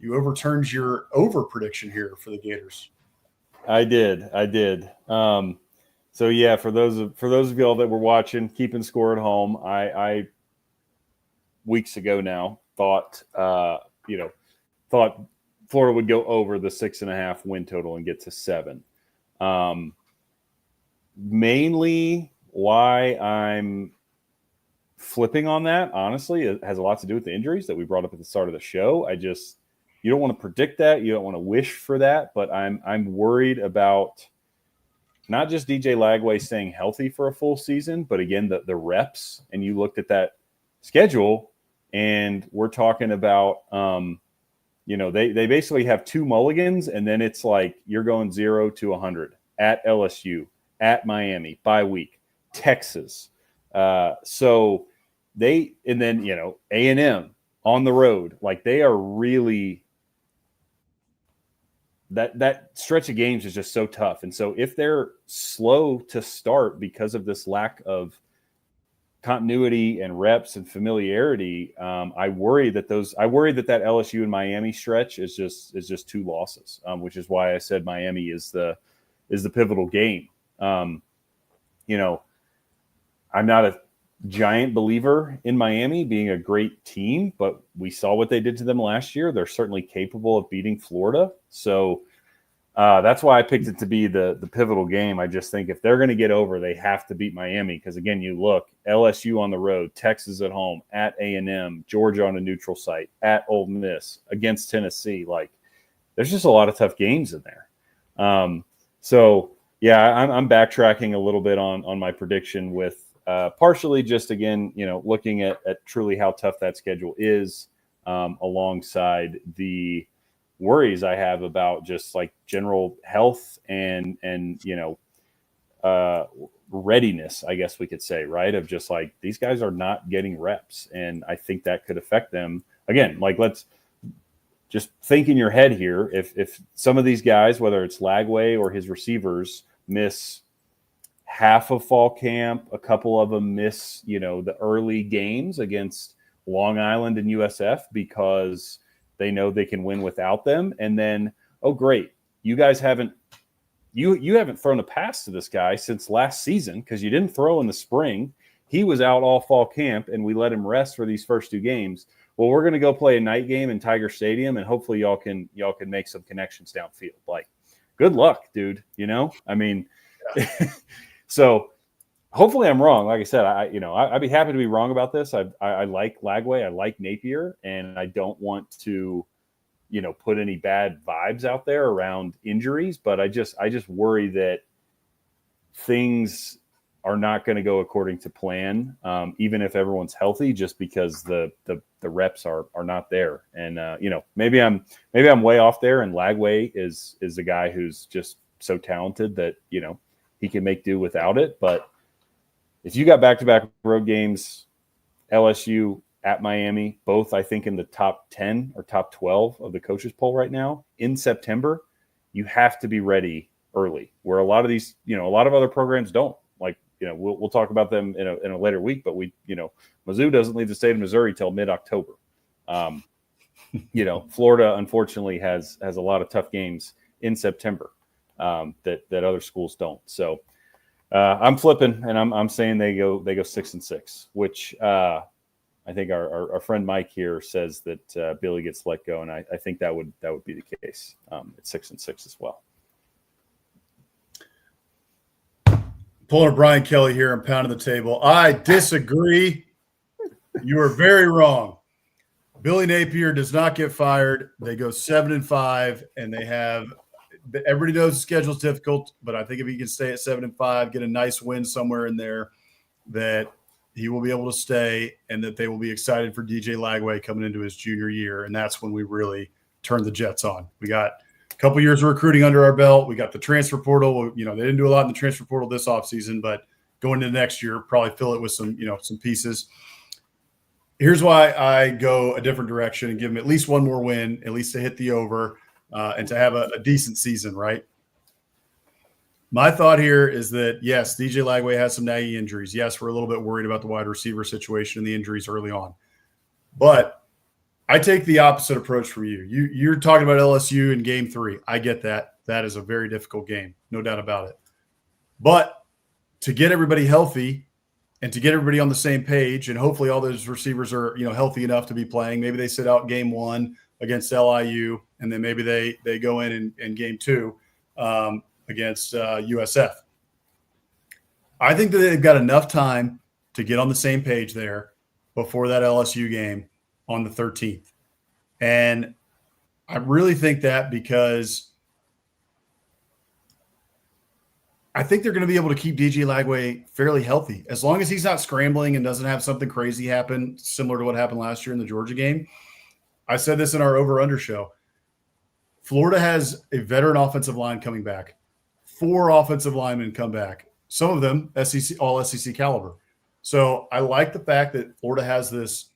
you overturned your over prediction here for the Gators. I did. So yeah, for those of y'all that were watching, keeping score at home, I weeks ago now thought Florida would go over the 6.5 win total and get to 7. Mainly why I'm flipping on that, honestly, it has a lot to do with the injuries that we brought up at the start of the show. You don't want to predict that. You don't want to wish for that, but I'm worried about not just DJ Lagway staying healthy for a full season, but again, the reps. And you looked at that schedule, and we're talking about, they basically have 2 mulligans, and then it's like you're going 0 to 100 at LSU, at Miami, bye week, Texas. So and then A&M on the road, like they are really that stretch of games is just so tough. And so if they're slow to start because of this lack of continuity and reps and familiarity, I worry that that LSU and Miami stretch is just 2 losses, which is why I said Miami is the pivotal game. I'm not a giant believer in Miami being a great team, but we saw what they did to them last year. They're certainly capable of beating Florida. So that's why I picked it to be the pivotal game. I just think if they're going to get over, they have to beat Miami. Because again, you look, LSU on the road, Texas at home, at A&M, Georgia on a neutral site, at Ole Miss, against Tennessee. Like, there's just a lot of tough games in there. So yeah, I'm backtracking a little bit on my prediction with partially just, again, looking at truly how tough that schedule is, alongside the worries I have about just like general health and readiness, I guess we could say, right? Of just like, these guys are not getting reps. And I think that could affect them. Again, like, let's just think in your head here. If some of these guys, whether it's Lagway or his receivers, miss half of fall camp, a couple of them miss, the early games against Long Island and USF because they know they can win without them. And then, oh, great, you guys haven't thrown a pass to this guy since last season because you didn't throw in the spring. He was out all fall camp, and we let him rest for these first 2 games. Well, we're going to go play a night game in Tiger Stadium, and hopefully y'all can make some connections downfield. Like, good luck, dude. I mean, so hopefully I'm wrong. Like I said, I'd be happy to be wrong about this. I like Lagway, I like Napier, and I don't want to, put any bad vibes out there around injuries. But I just worry that things are not going to go according to plan, even if everyone's healthy, just because the reps are not there. And maybe I'm way off there, and Lagway is the guy who's just so talented that he can make do without it. But if you got back-to-back road games, LSU at Miami, both I think in the top 10 or top 12 of the coaches poll right now in September, you have to be ready early, where a lot of these, a lot of other programs don't. Like, we'll talk about them in a later week, but Mizzou doesn't leave the state of Missouri till mid-October. Florida unfortunately has a lot of tough games in September that other schools don't. So I'm flipping, and I'm saying they go 6-6, which I think our friend Mike here says that Billy gets let go, and I think that would be the case at 6-6 as well. Pulling a Brian Kelly here and pounding the table. I disagree. You are very wrong. Billy Napier does not get fired. They go 7-5, and they have – everybody knows the schedule's difficult, but I think if he can stay at 7-5, get a nice win somewhere in there, that he will be able to stay, and that they will be excited for DJ Lagway coming into his junior year, and that's when we really turn the Jets on. We got – couple years of recruiting under our belt. We got the transfer portal. They didn't do a lot in the transfer portal this offseason, but going into next year, probably fill it with some pieces. Here's why I go a different direction and give them at least one more win, at least to hit the over, and to have a decent season, right? My thought here is that, yes, DJ Lagway has some nagging injuries. Yes, we're a little bit worried about the wide receiver situation and the injuries early on. But I take the opposite approach from you. You're talking about LSU in game 3. I get that. That is a very difficult game, no doubt about it. But to get everybody healthy and to get everybody on the same page, and hopefully all those receivers are healthy enough to be playing. Maybe they sit out game 1 against LIU, and then maybe they go in game 2 against USF. I think that they've got enough time to get on the same page there before that LSU game on the 13th. And I really think that because I think they're going to be able to keep DJ Lagway fairly healthy. As long as he's not scrambling and doesn't have something crazy happen, similar to what happened last year in the Georgia game. I said this in our over-under show. Florida has a veteran offensive line coming back. 4 offensive linemen come back. Some of them all SEC caliber. So I like the fact that Florida has this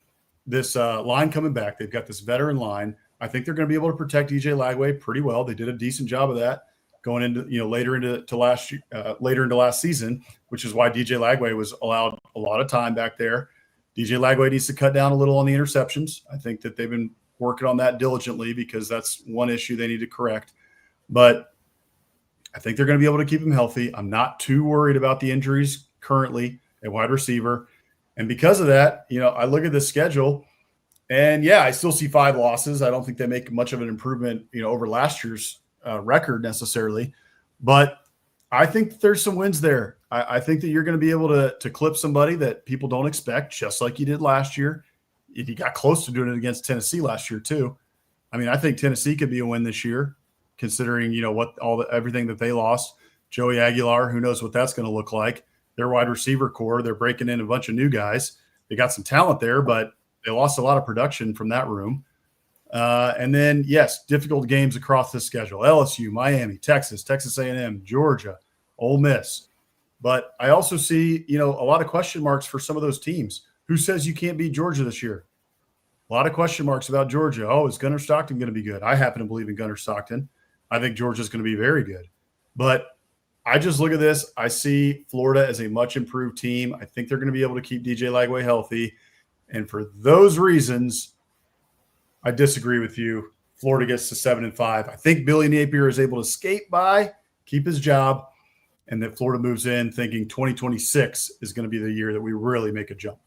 line coming back. They've got this veteran line. I think they're going to be able to protect DJ Lagway pretty well. They did a decent job of that going into, later into last season, which is why DJ Lagway was allowed a lot of time back there. DJ Lagway needs to cut down a little on the interceptions. I think that they've been working on that diligently because that's one issue they need to correct. But I think they're going to be able to keep him healthy. I'm not too worried about the injuries currently at wide receiver. And because of that, I look at the schedule and I still see 5 losses. I don't think they make much of an improvement, over last year's record necessarily, but I think there's some wins there. I think that you're going to be able to clip somebody that people don't expect, just like you did last year. You got close to doing it against Tennessee last year too. I mean, I think Tennessee could be a win this year, considering everything that they lost. Joey Aguilar, who knows what that's going to look like. Their wide receiver core, they're breaking in a bunch of new guys. They got some talent there, but they lost a lot of production from that room. And then, yes, difficult games across the schedule: LSU, Miami, Texas A&M, Georgia, Ole Miss. But I also see, a lot of question marks for some of those teams. Who says you can't beat Georgia this year? A lot of question marks about Georgia. Oh, is Gunnar Stockton going to be good? I happen to believe in Gunnar Stockton. I think Georgia's going to be very good. But I just look at this. I see Florida as a much improved team. I think they're going to be able to keep DJ Lagway healthy. And for those reasons, I disagree with you. Florida gets to 7-5. I think Billy Napier is able to skate by, keep his job, and that Florida moves in thinking 2026 is going to be the year that we really make a jump.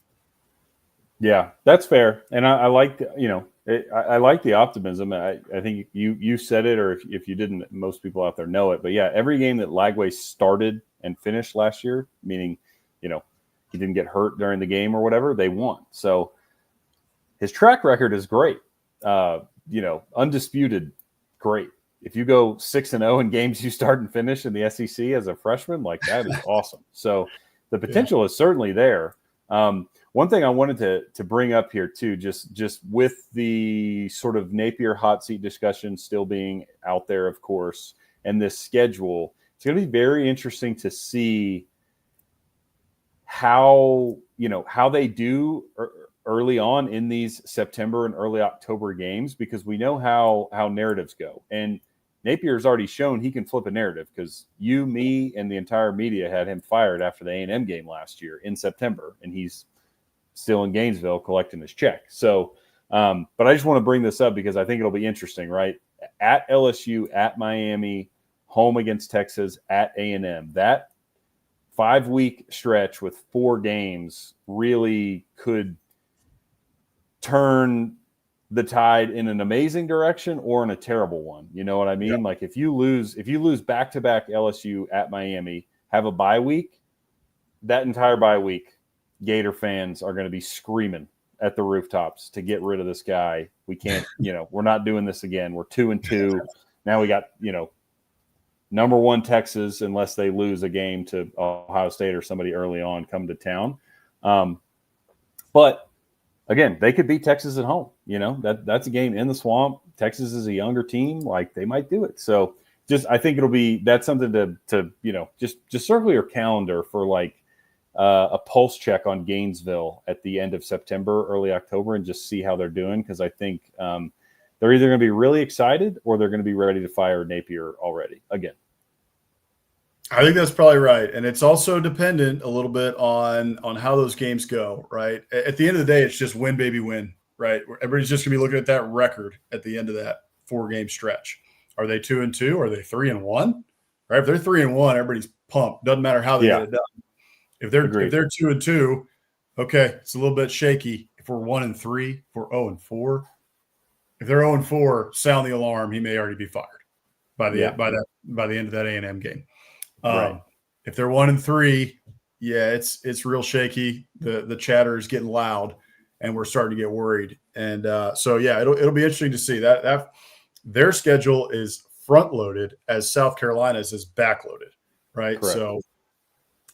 Yeah, that's fair. And I like, I like the optimism. I think you said it, or if you didn't, most people out there know it. But yeah, every game that Lagway started and finished last year, meaning, he didn't get hurt during the game or whatever, they won. So his track record is great. Undisputed, great. If you go 6-0 in games you start and finish in the SEC as a freshman, like that is awesome. So the potential is certainly there. One thing I wanted to bring up here too, just with the sort of Napier hot seat discussion still being out there, of course, and this schedule, it's going to be very interesting to see how they do early on in these September and early October games, because we know how narratives go. And Napier's already shown he can flip a narrative, because you, me, and the entire media had him fired after the A&M game last year in September, and he's still in Gainesville collecting his check. So, but I just want to bring this up because I think it'll be interesting, right? At LSU, at Miami, home against Texas, at A&M. That 5-week stretch with 4 games really could turn the tide in an amazing direction or in a terrible one. You know what I mean? Yeah. Like if you lose back-to-back LSU at Miami, have a bye week, that entire bye week, Gator fans are going to be screaming at the rooftops to get rid of this guy. We can't, we're not doing this again. We're 2-2. Now we got, number 1 Texas, unless they lose a game to Ohio State or somebody early on, come to town. But again, they could beat Texas at home. That's a game in the swamp. Texas is a younger team. Like, they might do it. So I think that's something to just circle your calendar for, like, a pulse check on Gainesville at the end of September, early October, and just see how they're doing. Because I think they're either going to be really excited or they're going to be ready to fire Napier already again. I think that's probably right. And it's also dependent a little bit on how those games go, right? At the end of the day, it's just win, baby, win, right? Everybody's just going to be looking at that record at the end of that 4-game stretch. Are they 2-2? Are they 3-1? Right? If they're 3-1, everybody's pumped. Doesn't matter how they get it done. If they're 2-2, okay, it's a little bit shaky. If we're 1-3, if we're 0-4, if they're 0-4, sound the alarm. He may already be fired by the end of that A&M game. Right. If they're 1-3, it's real shaky. The chatter is getting loud, and we're starting to get worried. And it'll be interesting to see that their schedule is front loaded as South Carolina's is back loaded, right? Correct. So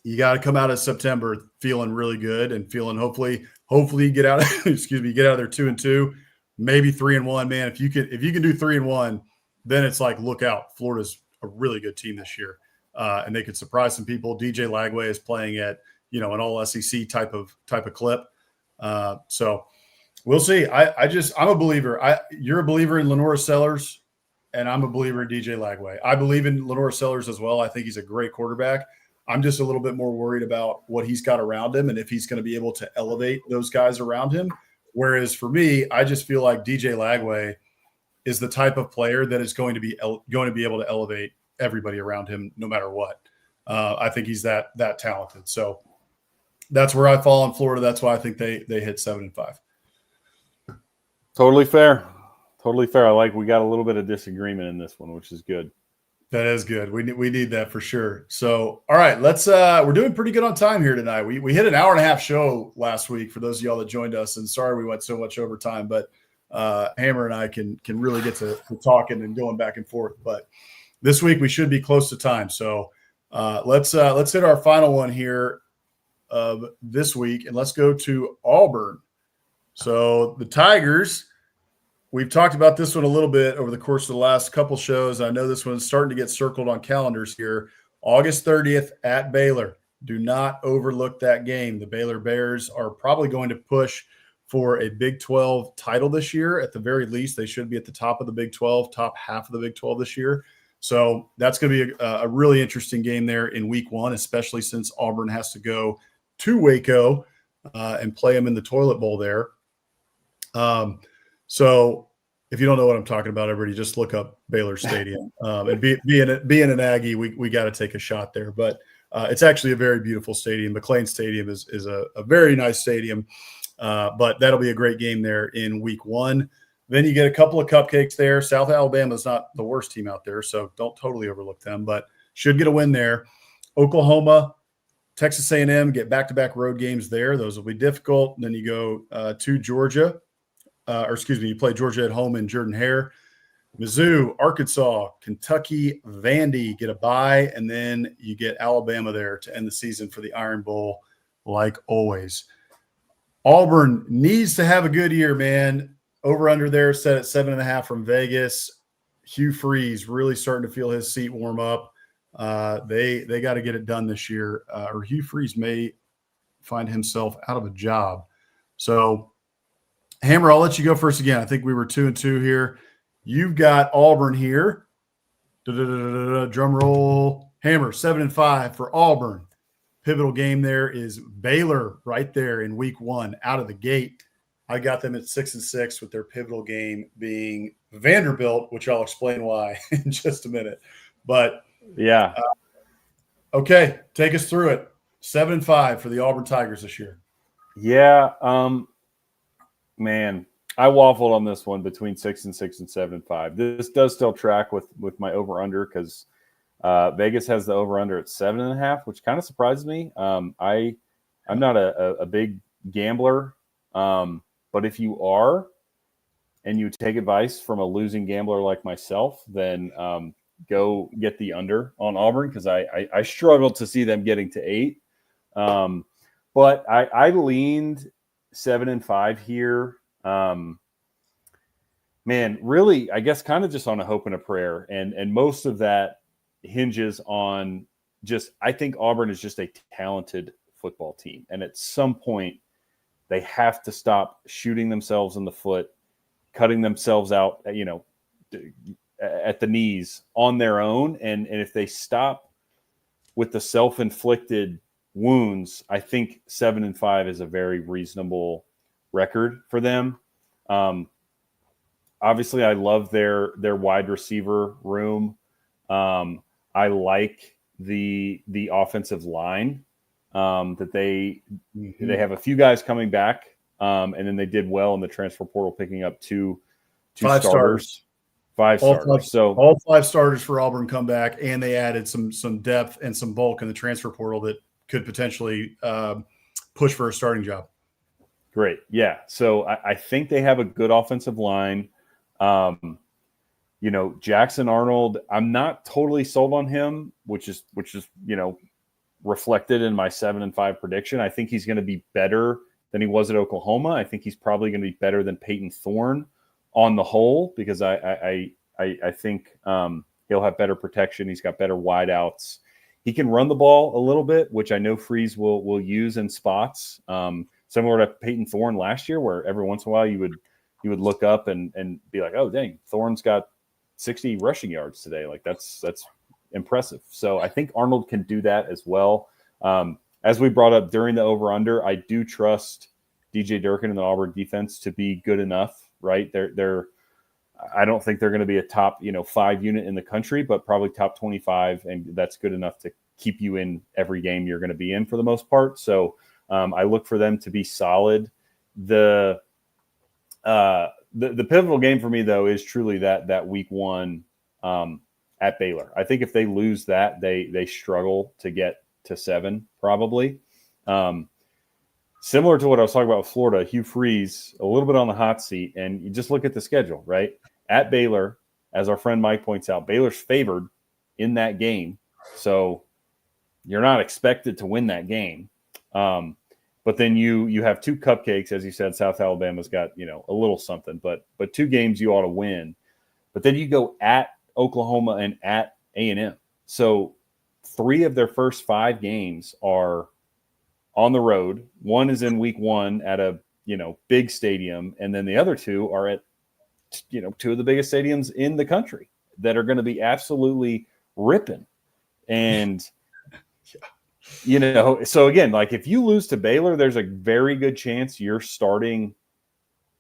you got to come out of September feeling really good and feeling hopefully get out of there 2-2, maybe 3-1. Man, if you can do 3-1, then it's like, look out, Florida's a really good team this year. And they could surprise some people. DJ Lagway is playing at, an all SEC type of clip. So We'll see. I'm a believer. You're a believer in Lenora Sellers, and I'm a believer in DJ Lagway. I believe in Lenora Sellers as well. I think he's a great quarterback. I'm just a little bit more worried about what he's got around him and if he's going to be able to elevate those guys around him. Whereas for me, I just feel like DJ Lagway is the type of player that is going to be able to elevate everybody around him no matter what. I think he's that talented. So that's where I fall in Florida. That's why I think they hit 7-5. Totally fair. Totally fair. We got a little bit of disagreement in this one, which is good. That is good. We need that for sure. So, all right, let's we're doing pretty good on time here tonight. We hit an hour and a half show last week for those of y'all that joined us, and sorry we went so much over time, but Hammer and I can really get to talking and going back and forth. But this week we should be close to time. So let's hit our final one here of this week, and let's go to Auburn. So the Tigers, we've talked about this one a little bit over the course of the last couple shows. I know this one's starting to get circled on calendars here. August 30th at Baylor. Do not overlook that game. The Baylor Bears are probably going to push for a Big 12 title this year. At the very least, they should be at the top of the Big 12, top half of the Big 12 this year. So that's going to be a really interesting game there in week one, especially since Auburn has to go to Waco and play them in the toilet bowl there. So if you don't know what I'm talking about, everybody just look up Baylor Stadium. And being an Aggie, we got to take a shot there. But it's actually a very beautiful stadium. McLean Stadium is a very nice stadium. But that'll be a great game there in week one. Then you get a couple of cupcakes there. South Alabama is not the worst team out there, so don't totally overlook them, but should get a win there. Oklahoma, Texas A&M get back-to-back road games there. Those will be difficult. And then you go to Georgia. You play Georgia at home in Jordan-Hare. Mizzou, Arkansas, Kentucky, Vandy get a bye, and then you get Alabama there to end the season for the Iron Bowl, like always. Auburn needs to have a good year, man. Over under there set at 7.5 from Vegas. Hugh Freeze really starting to feel his seat warm up. They got to get it done this year, or Hugh Freeze may find himself out of a job. So, Hammer, I'll let you go first again. I think we were 2-2 here. You've got Auburn here. Drum roll. Hammer, 7-5 for Auburn. Pivotal game there is Baylor right there in week one out of the gate. I got them at 6-6 with their pivotal game being Vanderbilt, which I'll explain why in just a minute. But yeah. Okay, take us through it. 7-5 for the Auburn Tigers this year. Yeah. Man, I waffled on this one between 6-6 and 7-5. This does still track with my over-under because Vegas has the over-under at 7.5, which kind of surprised me. I'm not a big gambler, but if you are and you take advice from a losing gambler like myself, then go get the under on Auburn because I struggled to see them getting to 8. But I leaned 7-5 here. Man, really, I guess kind of just on a hope and a prayer. And most of that hinges on I think Auburn is just a talented football team. And at some point, they have to stop shooting themselves in the foot, cutting themselves out, at the knees on their own. And if they stop with the self-inflicted wounds, I think 7-5 is a very reasonable record for them. Obviously, I love their wide receiver room. I like the offensive line that they have a few guys coming back, and then they did well in the transfer portal, picking up two starters. Five starters. So all 5 starters for Auburn come back, and they added some depth and some bulk in the transfer portal that could potentially push for a starting job. Great. Yeah. So I think they have a good offensive line. Jackson Arnold, I'm not totally sold on him, which is reflected in my 7-5 prediction. I think he's going to be better than he was at Oklahoma. I think he's probably going to be better than Peyton Thorne on the whole, because I think he'll have better protection. He's got better wideouts. He can run the ball a little bit, which I know Freeze will use in spots. similar to Peyton Thorne last year, where every once in a while you would look up and be like, oh, dang, Thorne's got 60 rushing yards today. Like that's impressive. So I think Arnold can do that as well. As we brought up during the over-under, I do trust DJ Durkin and the Auburn defense to be good enough, right? I don't think they're going to be a top, 5 unit in the country, but probably top 25, and that's good enough to keep you in every game you're going to be in for the most part. So I look for them to be solid. The pivotal game for me, though, is truly that week 1 at Baylor. I think if they lose that, they struggle to get to 7 probably. Similar to what I was talking about with Florida, Hugh Freeze a little bit on the hot seat, and you just look at the schedule, right? At Baylor, as our friend Mike points out, Baylor's favored in that game, so you're not expected to win that game. But then you have 2 cupcakes, as you said. South Alabama's got a little something, but 2 games you ought to win. But then you go at Oklahoma and at A&M. So 3 of their first 5 games are on the road. 1 is in week 1 at a big stadium, and then the other 2 are at 2 of the biggest stadiums in the country that are going to be absolutely ripping. And so again, like if you lose to Baylor, there's a very good chance you're looking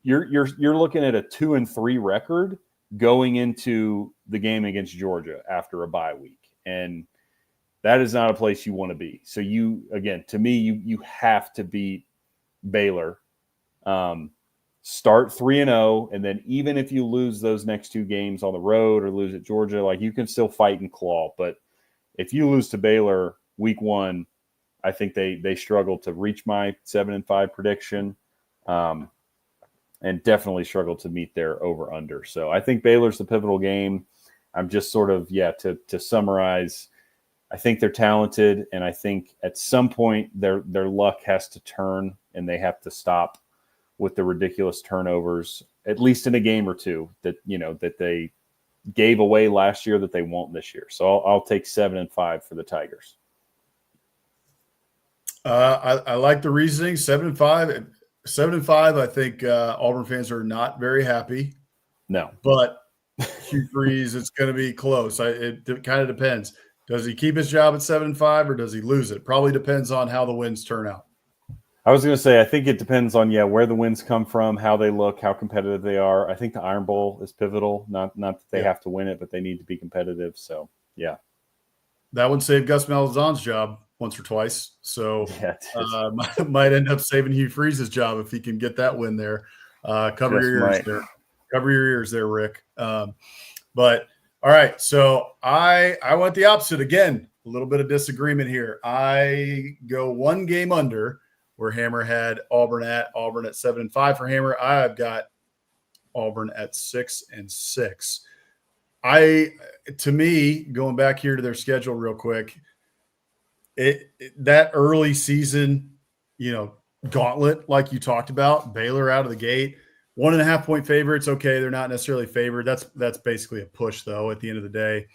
at a 2-3 record going into the game against Georgia after a bye week. And that is not a place you want to be. So you have to beat Baylor. Start 3-0, and then even if you lose those next 2 games on the road or lose at Georgia, like you can still fight and claw. But if you lose to Baylor week 1, I think they struggle to reach my 7-5 prediction, and definitely struggle to meet their over/under. So I think Baylor's the pivotal game. I'm just sort of to summarize. I think they're talented, and I think at some point their luck has to turn, and they have to stop with the ridiculous turnovers, at least in a game or 2 that they gave away last year that they won't this year. So I'll take 7-5 for the Tigers. I like the reasoning. 7-5. 7-5. I think Auburn fans are not very happy. No, but Hugh Freeze, it's going to be close. It kind of depends. Does he keep his job at 7-5 or does he lose it? Probably depends on how the wins turn out. I was going to say, I think it depends on, where the wins come from, how they look, how competitive they are. I think the Iron Bowl is pivotal. Not that they have to win it, but they need to be competitive. So, yeah. That would save Gus Malzahn's job once or twice. So might end up saving Hugh Freeze's job if he can get that win there. Cover your ears there. Cover your ears there, Rick. But all right, so I went the opposite again. A little bit of disagreement here. I go 1 game under where Hammer had Auburn at 7-5 for Hammer. I've got Auburn at 6-6. To me, going back here to their schedule real quick, that early season, gauntlet like you talked about, Baylor out of the gate, 1.5-point favorites. Okay, they're not necessarily favored. That's basically a push, though. At the end of the day,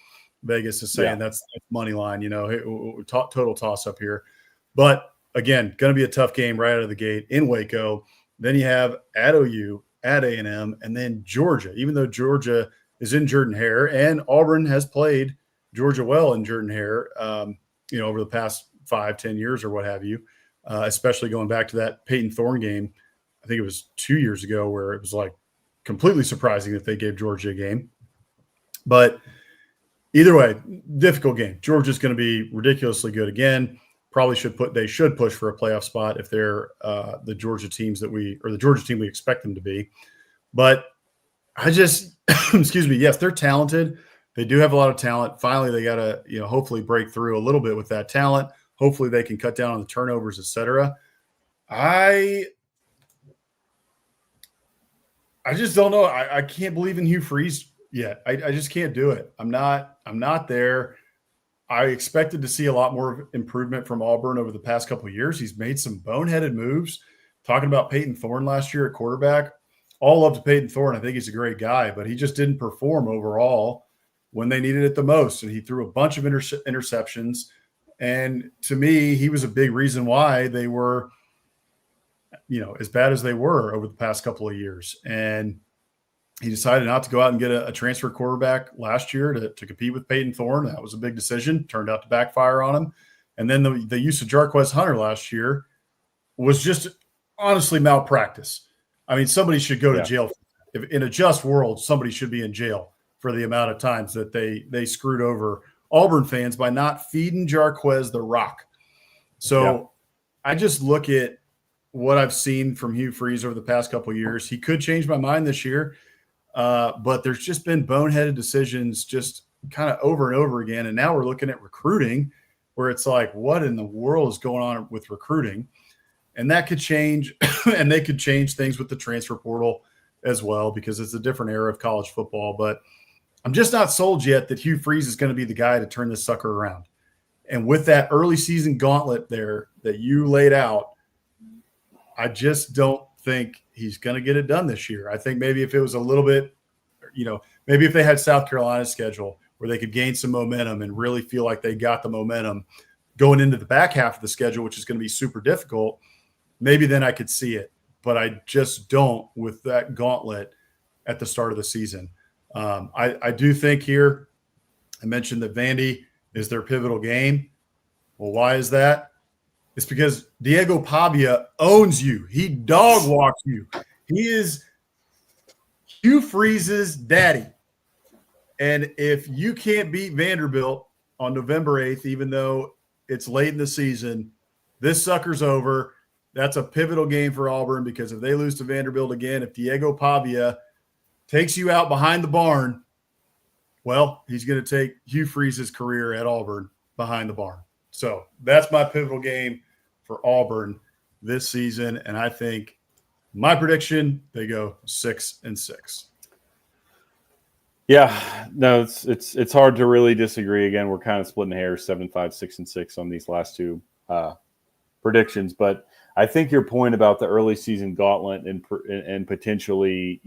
Vegas is saying that's money line. Total toss up here, but again, going to be a tough game right out of the gate in Waco. Then you have at OU, at A&M, and then Georgia. Even though Georgia is in Jordan-Hare, and Auburn has played Georgia well in Jordan-Hare, over the past 5-10 years or what have you, especially going back to that Peyton Thorne game. I think it was 2 years ago where it was like completely surprising that they gave Georgia a game. But either way, difficult game. Georgia's going to be ridiculously good again. They should push for a playoff spot if they're the Georgia team we expect them to be. But I just, excuse me, yes, they're talented. They do have a lot of talent. Finally, they got to, hopefully break through a little bit with that talent. Hopefully they can cut down on the turnovers, etc. I just don't know. I can't believe in Hugh Freeze yet. I just can't do it. I'm not there. I expected to see a lot more improvement from Auburn over the past couple of years. He's made some boneheaded moves. Talking about Peyton Thorne last year at quarterback, all love to Peyton Thorne. I think he's a great guy, but he just didn't perform overall when they needed it the most. And he threw a bunch of interceptions. And to me, he was a big reason why they were as bad as they were over the past couple of years. And he decided not to go out and get a transfer quarterback last year to compete with Peyton Thorne. That was a big decision, turned out to backfire on him. And then the use of Jarquez Hunter last year was just honestly malpractice. I mean, somebody should go to jail. If in a just world, somebody should be in jail for the amount of times that they screwed over Auburn fans by not feeding Jarquez the rock. So I just look at what I've seen from Hugh Freeze over the past couple of years. He could change my mind this year, but there's just been boneheaded decisions just kind of over and over again. And now we're looking at recruiting where it's like, what in the world is going on with recruiting? And that could change, and they could change things with the transfer portal as well because it's a different era of college football. But I'm just not sold yet that Hugh Freeze is going to be the guy to turn this sucker around. And with that early season gauntlet there that you laid out, I just don't think he's going to get it done this year. I think maybe if it was a little bit, maybe if they had South Carolina's schedule where they could gain some momentum and really feel like they got the momentum going into the back half of the schedule, which is going to be super difficult, maybe then I could see it. But I just don't with that gauntlet at the start of the season. I do think here, I mentioned that Vandy is their pivotal game. Well, why is that? It's because Diego Pavia owns you. He dog walks you. He is Hugh Freeze's daddy. And if you can't beat Vanderbilt on November 8th, even though it's late in the season, this sucker's over. That's a pivotal game for Auburn because if they lose to Vanderbilt again, if Diego Pavia takes you out behind the barn, well, he's going to take Hugh Freeze's career at Auburn behind the barn. So that's my pivotal game for Auburn this season. And I think my prediction, they go 6-6. Yeah, no, it's hard to really disagree. Again, we're kind of splitting hairs, 7-5, 6-6 on these last two predictions. But I think your point about the early season gauntlet and potentially,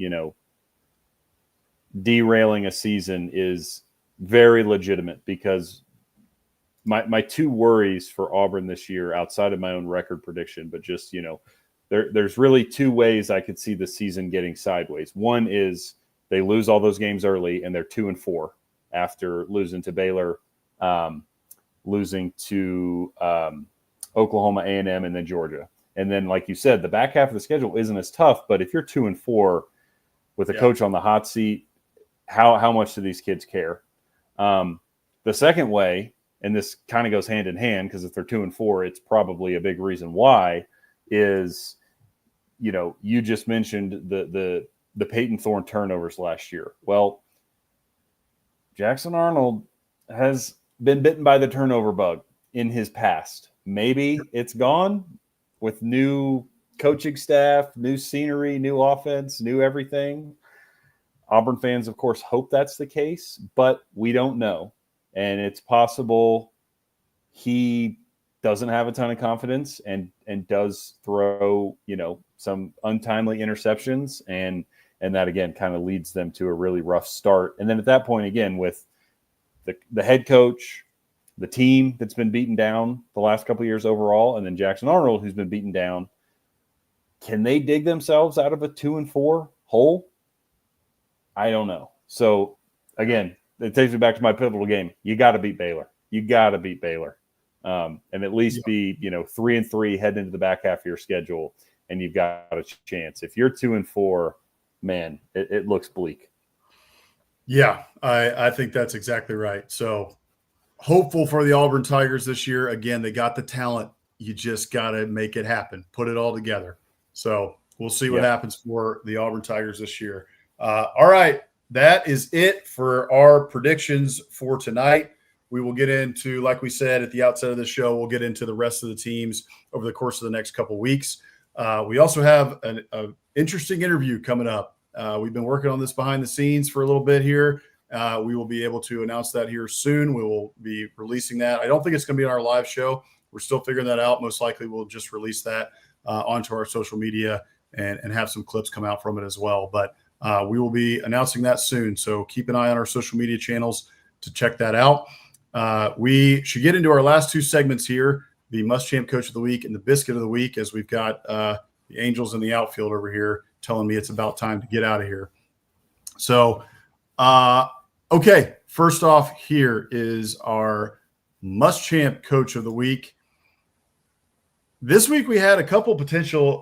derailing a season is very legitimate because my two worries for Auburn this year, outside of my own record prediction, but just, there's really two ways I could see the season getting sideways. One is they lose all those games early and they're 2-4 after losing to Baylor, losing to Oklahoma A&M and then Georgia. And then, like you said, the back half of the schedule isn't as tough, but if you're 2-4 with a coach on the hot seat, how much do these kids care? The second way, and this kind of goes hand in hand because if they're 2-4, it's probably a big reason why, is, you just mentioned the Peyton Thorne turnovers last year. Well, Jackson Arnold has been bitten by the turnover bug in his past. Maybe it's gone with new coaching staff, new scenery, new offense, new everything. Auburn fans, of course, hope that's the case, but we don't know. And it's possible he doesn't have a ton of confidence and does throw, some untimely interceptions. And that, again, kind of leads them to a really rough start. And then at that point, again, with the head coach, the team that's been beaten down the last couple of years overall, and then Jackson Arnold, who's been beaten down, can they dig themselves out of a 2-4 hole? I don't know. So, again, it takes me back to my pivotal game. You got to beat Baylor. And at least be, 3-3 heading into the back half of your schedule, and you've got a chance. If you're 2-4, man, it looks bleak. Yeah, I think that's exactly right. So hopeful for the Auburn Tigers this year. Again, they got the talent. You just got to make it happen. Put it all together. So we'll see what happens for the Auburn Tigers this year. All right. That is it for our predictions for tonight. We will get into, like we said at the outset of the show, we'll get into the rest of the teams over the course of the next couple of weeks. We also have an interesting interview coming up. We've been working on this behind the scenes for a little bit here. We will be able to announce that here soon. We will be releasing that. I don't think it's going to be on our live show. We're still figuring that out. Most likely we'll just release that onto our social media and have some clips come out from it as well. But we will be announcing that soon. So keep an eye on our social media channels to check that out. We should get into our last two segments here, the Must Champ Coach of the Week and the Biscuit of the Week, as we've got The Angels in the outfield over here telling me it's about time to get out of here. So, okay. First off, here is our Muschamp Coach of the Week. This week we had a couple potential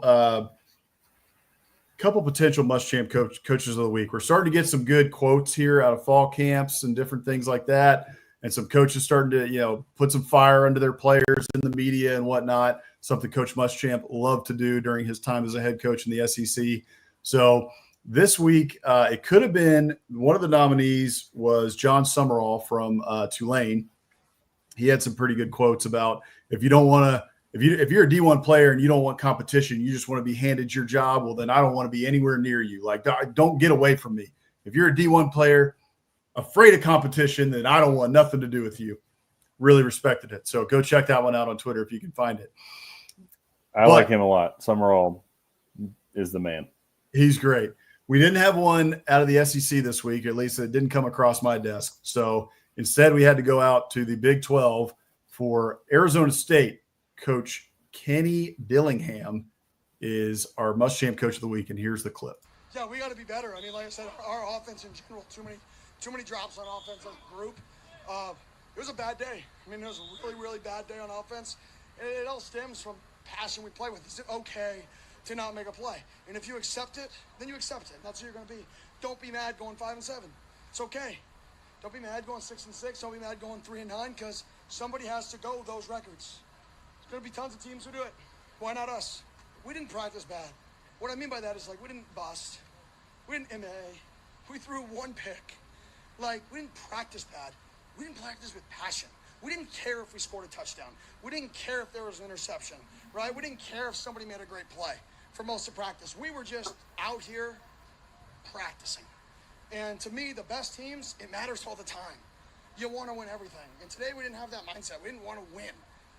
Muschamp coaches of the week. We're starting to get some good quotes here out of fall camps and different things like that, and some coaches starting to put some fire under their players in the media and whatnot. Something Coach Muschamp loved to do during his time as a head coach in the SEC. So this week it could have been one of the nominees was John Summerall from Tulane. He had some pretty good quotes about if you're a D1 player and you don't want competition, you just want to be handed your job, well, then I don't want to be anywhere near you. Like, don't get away from me. If you're a D1 player afraid of competition, then I don't want nothing to do with you. Really respected it. So go check that one out on Twitter if you can find it. I like him a lot. Summerall is the man. He's great. We didn't have one out of the SEC this week, at least it didn't come across my desk. So instead, we had to go out to the Big 12 for Arizona State. Coach Kenny Dillingham is our Muschamp Coach of the Week, and here's the clip. Yeah, we got to be better. I mean, like I said, our offense in general, too many drops on offense as a group. It was a bad day. I mean, it was a really, really bad day on offense. And it all stems from passion we play with. Is it okay to not make a play? And if you accept it, then you accept it. That's who you're going to be. Don't be mad going 5-7. It's okay. Don't be mad going 6-6. Don't be mad going 3-9 because somebody has to go those records. There's going to be tons of teams who do it. Why not us? We didn't practice bad. What I mean by that is, like, we didn't bust. We didn't MA. We threw one pick. Like, we didn't practice bad. We didn't practice with passion. We didn't care if we scored a touchdown. We didn't care if there was an interception, right? We didn't care if somebody made a great play for most of practice. We were just out here practicing. And to me, the best teams, it matters all the time. You want to win everything. And today we didn't have that mindset. We didn't want to win.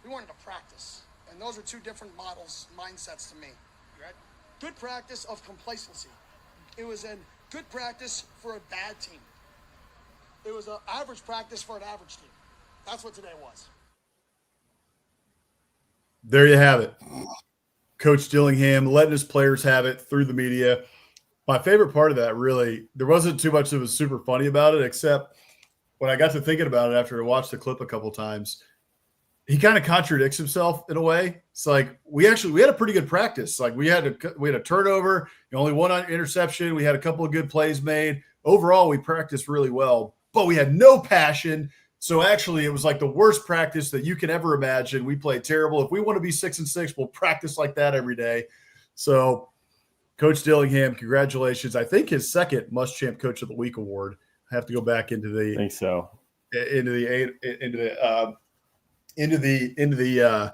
We wanted to practice. And those are two different mindsets to me. Right? Good practice of complacency. It was a good practice for a bad team. It was an average practice for an average team. That's what today was. There you have it. Coach Dillingham letting his players have it through the media. My favorite part of that, really, there wasn't too much that was super funny about it, except when I got to thinking about it after I watched the clip a couple times, he kind of contradicts himself in a way. It's like we had a pretty good practice. Like we had a turnover, only one interception. We had a couple of good plays made. Overall, we practiced really well, but we had no passion. So actually, it was like the worst practice that you can ever imagine. We played terrible. If we want to be 6-6, we'll practice like that every day. So, Coach Dillingham, congratulations! I think his second Muschamp Coach of the Week award. I have to go back into the. I think so. Into the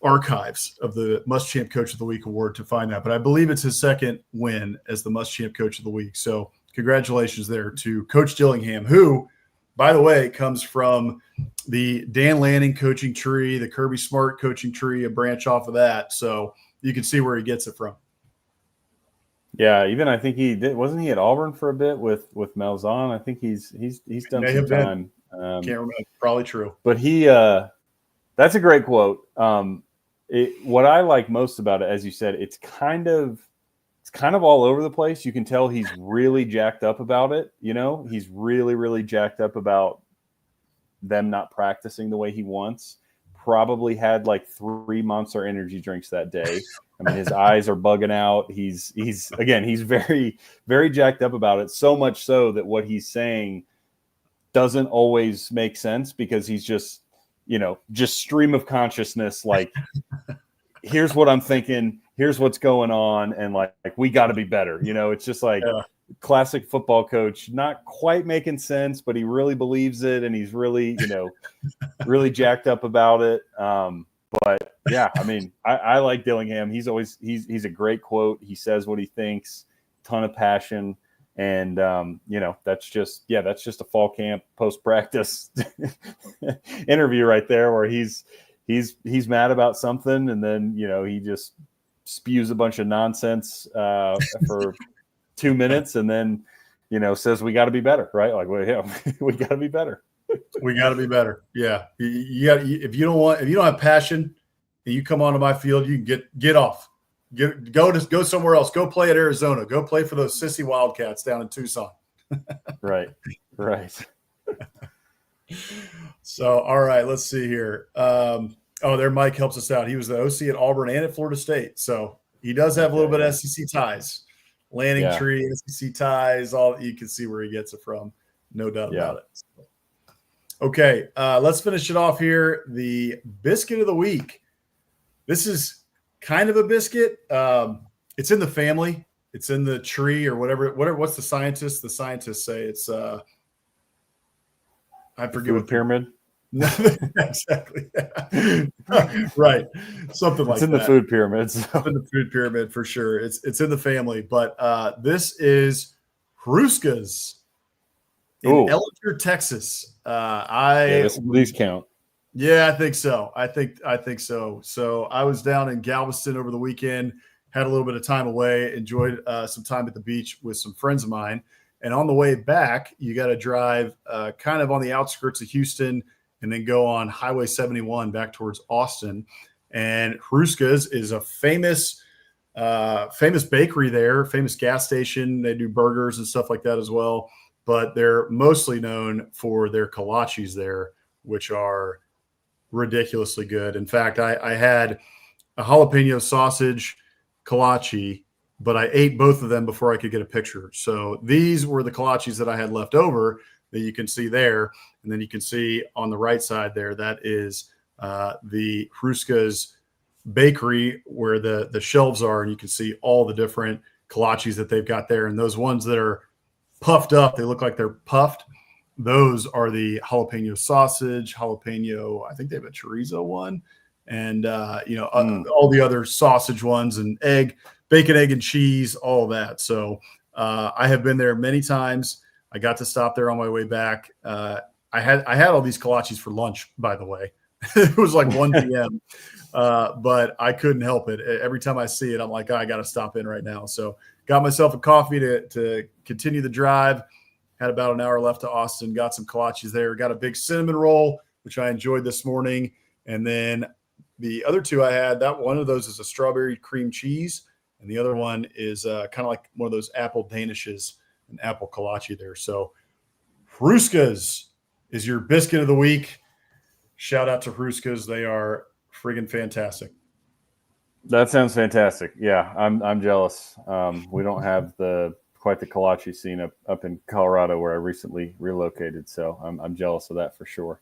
archives of the Muschamp Coach of the Week award to find that. But I believe it's his second win as the Muschamp Coach of the Week. So congratulations there to Coach Dillingham, who, by the way, comes from the Dan Lanning coaching tree, the Kirby Smart coaching tree, a branch off of that. So you can see where he gets it from. Yeah, even I think wasn't he at Auburn for a bit with Malzahn? I think he's done some time. Can't remember. Probably true. But that's a great quote. What I like most about it, as you said, it's kind of all over the place. You can tell he's really jacked up about it. He's really, really jacked up about them not practicing the way he wants. Probably had like 3 Monster energy drinks that day. I mean, his eyes are bugging out. He's very, very jacked up about it. So much so that what he's saying doesn't always make sense because he's just stream of consciousness. Like, here's what I'm thinking. Here's what's going on. And like we got to be better. It's just like classic football coach, not quite making sense, but he really believes it. And he's really, really jacked up about it. But yeah, I mean, I like Dillingham. He's a great quote. He says what he thinks, ton of passion. And, that's just a fall camp post-practice interview right there where he's mad about something. And then, he just spews a bunch of nonsense for 2 minutes and then, says we got to be better, right? Like, well, yeah, we got to be better. We got to be better. Yeah. You got, if you don't have passion and you come onto my field, you can get off. Go somewhere else. Go play at Arizona. Go play for those sissy Wildcats down in Tucson. Right. So, all right, let's see here. There Mike helps us out. He was the OC at Auburn and at Florida State. So he does have a little bit of SEC ties. Lanning Tree, SEC ties, all you can see where he gets it from. No doubt about it. So, okay, let's finish it off here. The biscuit of the week. This is kind of a biscuit. It's in the family. It's in the tree or whatever. What's the scientists? The scientists say it's I forget what pyramid. No, exactly. Right. Something like that. It's in the food pyramid. So. It's in the food pyramid for sure. It's in the family. But this is Hruska's in Ellinger, Texas. These count. Yeah, I think so. I think so. So I was down in Galveston over the weekend, had a little bit of time away, enjoyed some time at the beach with some friends of mine. And on the way back, you got to drive kind of on the outskirts of Houston and then go on Highway 71 back towards Austin. And Hruska's is a famous bakery there, famous gas station. They do burgers and stuff like that as well. But they're mostly known for their kolaches there, which are ridiculously good. In fact, I had a jalapeno sausage kolache, but I ate both of them before I could get a picture. So these were the kolaches that I had left over that you can see there. And then you can see on the right side there, that is the Hruska's bakery where the shelves are. And you can see all the different kolaches that they've got there. And those ones that are puffed up, they look like they're puffed. Those are the jalapeno sausage, jalapeno. I think they have a chorizo one, and all the other sausage ones and bacon, egg, and cheese, all that. So I have been there many times. I got to stop there on my way back. I had all these kolaches for lunch, by the way. It was like 1 p.m., but I couldn't help it. Every time I see it, I'm like, I got to stop in right now. So got myself a coffee to continue the drive. Had about an hour left to Austin. Got some kolaches there. Got a big cinnamon roll, which I enjoyed this morning. And then the other two I had, that one of those is a strawberry cream cheese. And the other one is kind of like one of those apple danishes, an apple kolache there. So Hruska's is your biscuit of the week. Shout out to Hruska's. They are friggin' fantastic. That sounds fantastic. Yeah, I'm jealous. We don't have quite the kolache scene up in Colorado where I recently relocated. So I'm jealous of that for sure.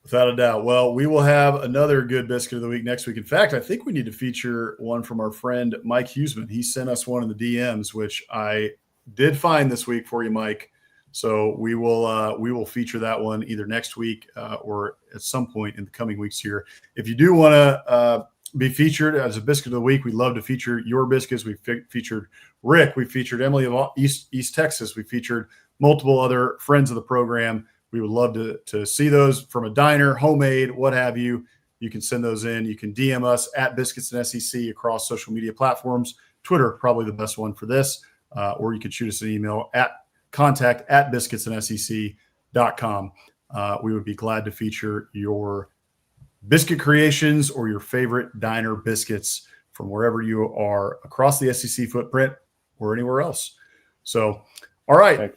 Without a doubt. Well, we will have another good biscuit of the week next week. In fact, I think we need to feature one from our friend Mike Huseman. He sent us one in the DMs, which I did find this week for you, Mike. So we will feature that one either next week or at some point in the coming weeks here. If you do want to be featured as a biscuit of the week, we'd love to feature your biscuits. We featured Rick. We featured Emily of East Texas. We featured multiple other friends of the program. We would love to see those from a diner, homemade, what have you. You can send those in. You can DM us at Biscuits and SEC across social media platforms. Twitter, probably the best one for this. Or you could shoot us an email at contact@biscuitsandsec.com. We would be glad to feature your biscuit creations or your favorite diner biscuits from wherever you are across the SEC footprint or anywhere else. So, all right,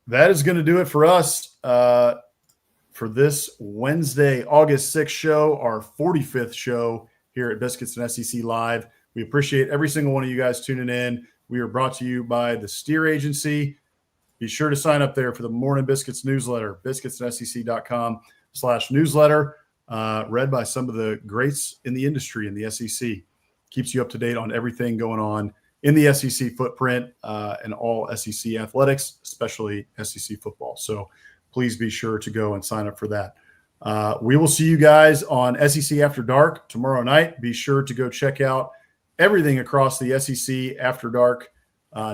that is going to do it for us for this Wednesday, August 6th show, our 45th show here at Biscuits and SEC Live. We appreciate every single one of you guys tuning in. We are brought to you by the Steer Agency. Be sure to sign up there for the Morning Biscuits newsletter, biscuitsandsec.com/newsletter, read by some of the greats in the industry in the SEC. Keeps you up to date on everything going on in the SEC footprint and all SEC athletics, especially SEC football. So please be sure to go and sign up for that. We will see you guys on SEC After Dark tomorrow night. Be sure to go check out everything across the SEC After Dark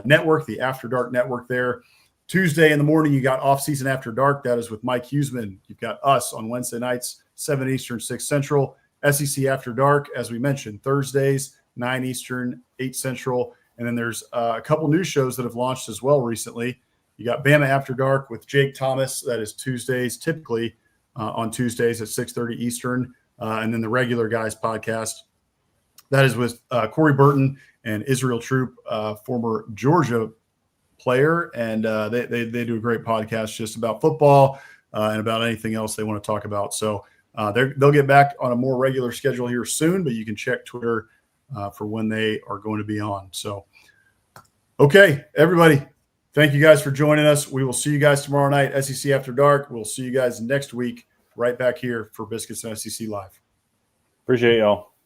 network, the After Dark network there. Tuesday in the morning, you got Off-Season After Dark. That is with Mike Huseman. You've got us on Wednesday nights, 7 Eastern, 6 Central. SEC After Dark, as we mentioned, Thursdays, 9 Eastern, 8 Central. And then there's a couple news shows that have launched as well recently. You got Bama After Dark with Jake Thomas. That is Tuesdays, typically on Tuesdays at 6:30 Eastern. And then the Regular Guys podcast That is with Corey Burton and Israel Troop, former Georgia player, and they do a great podcast just about football and about anything else they want to talk about. So they'll get back on a more regular schedule here soon, but you can check Twitter for when they are going to be on. So, okay, everybody, thank you guys for joining us. We will see you guys tomorrow night, SEC After Dark. We'll see you guys next week right back here for Biscuits and SEC Live. Appreciate y'all.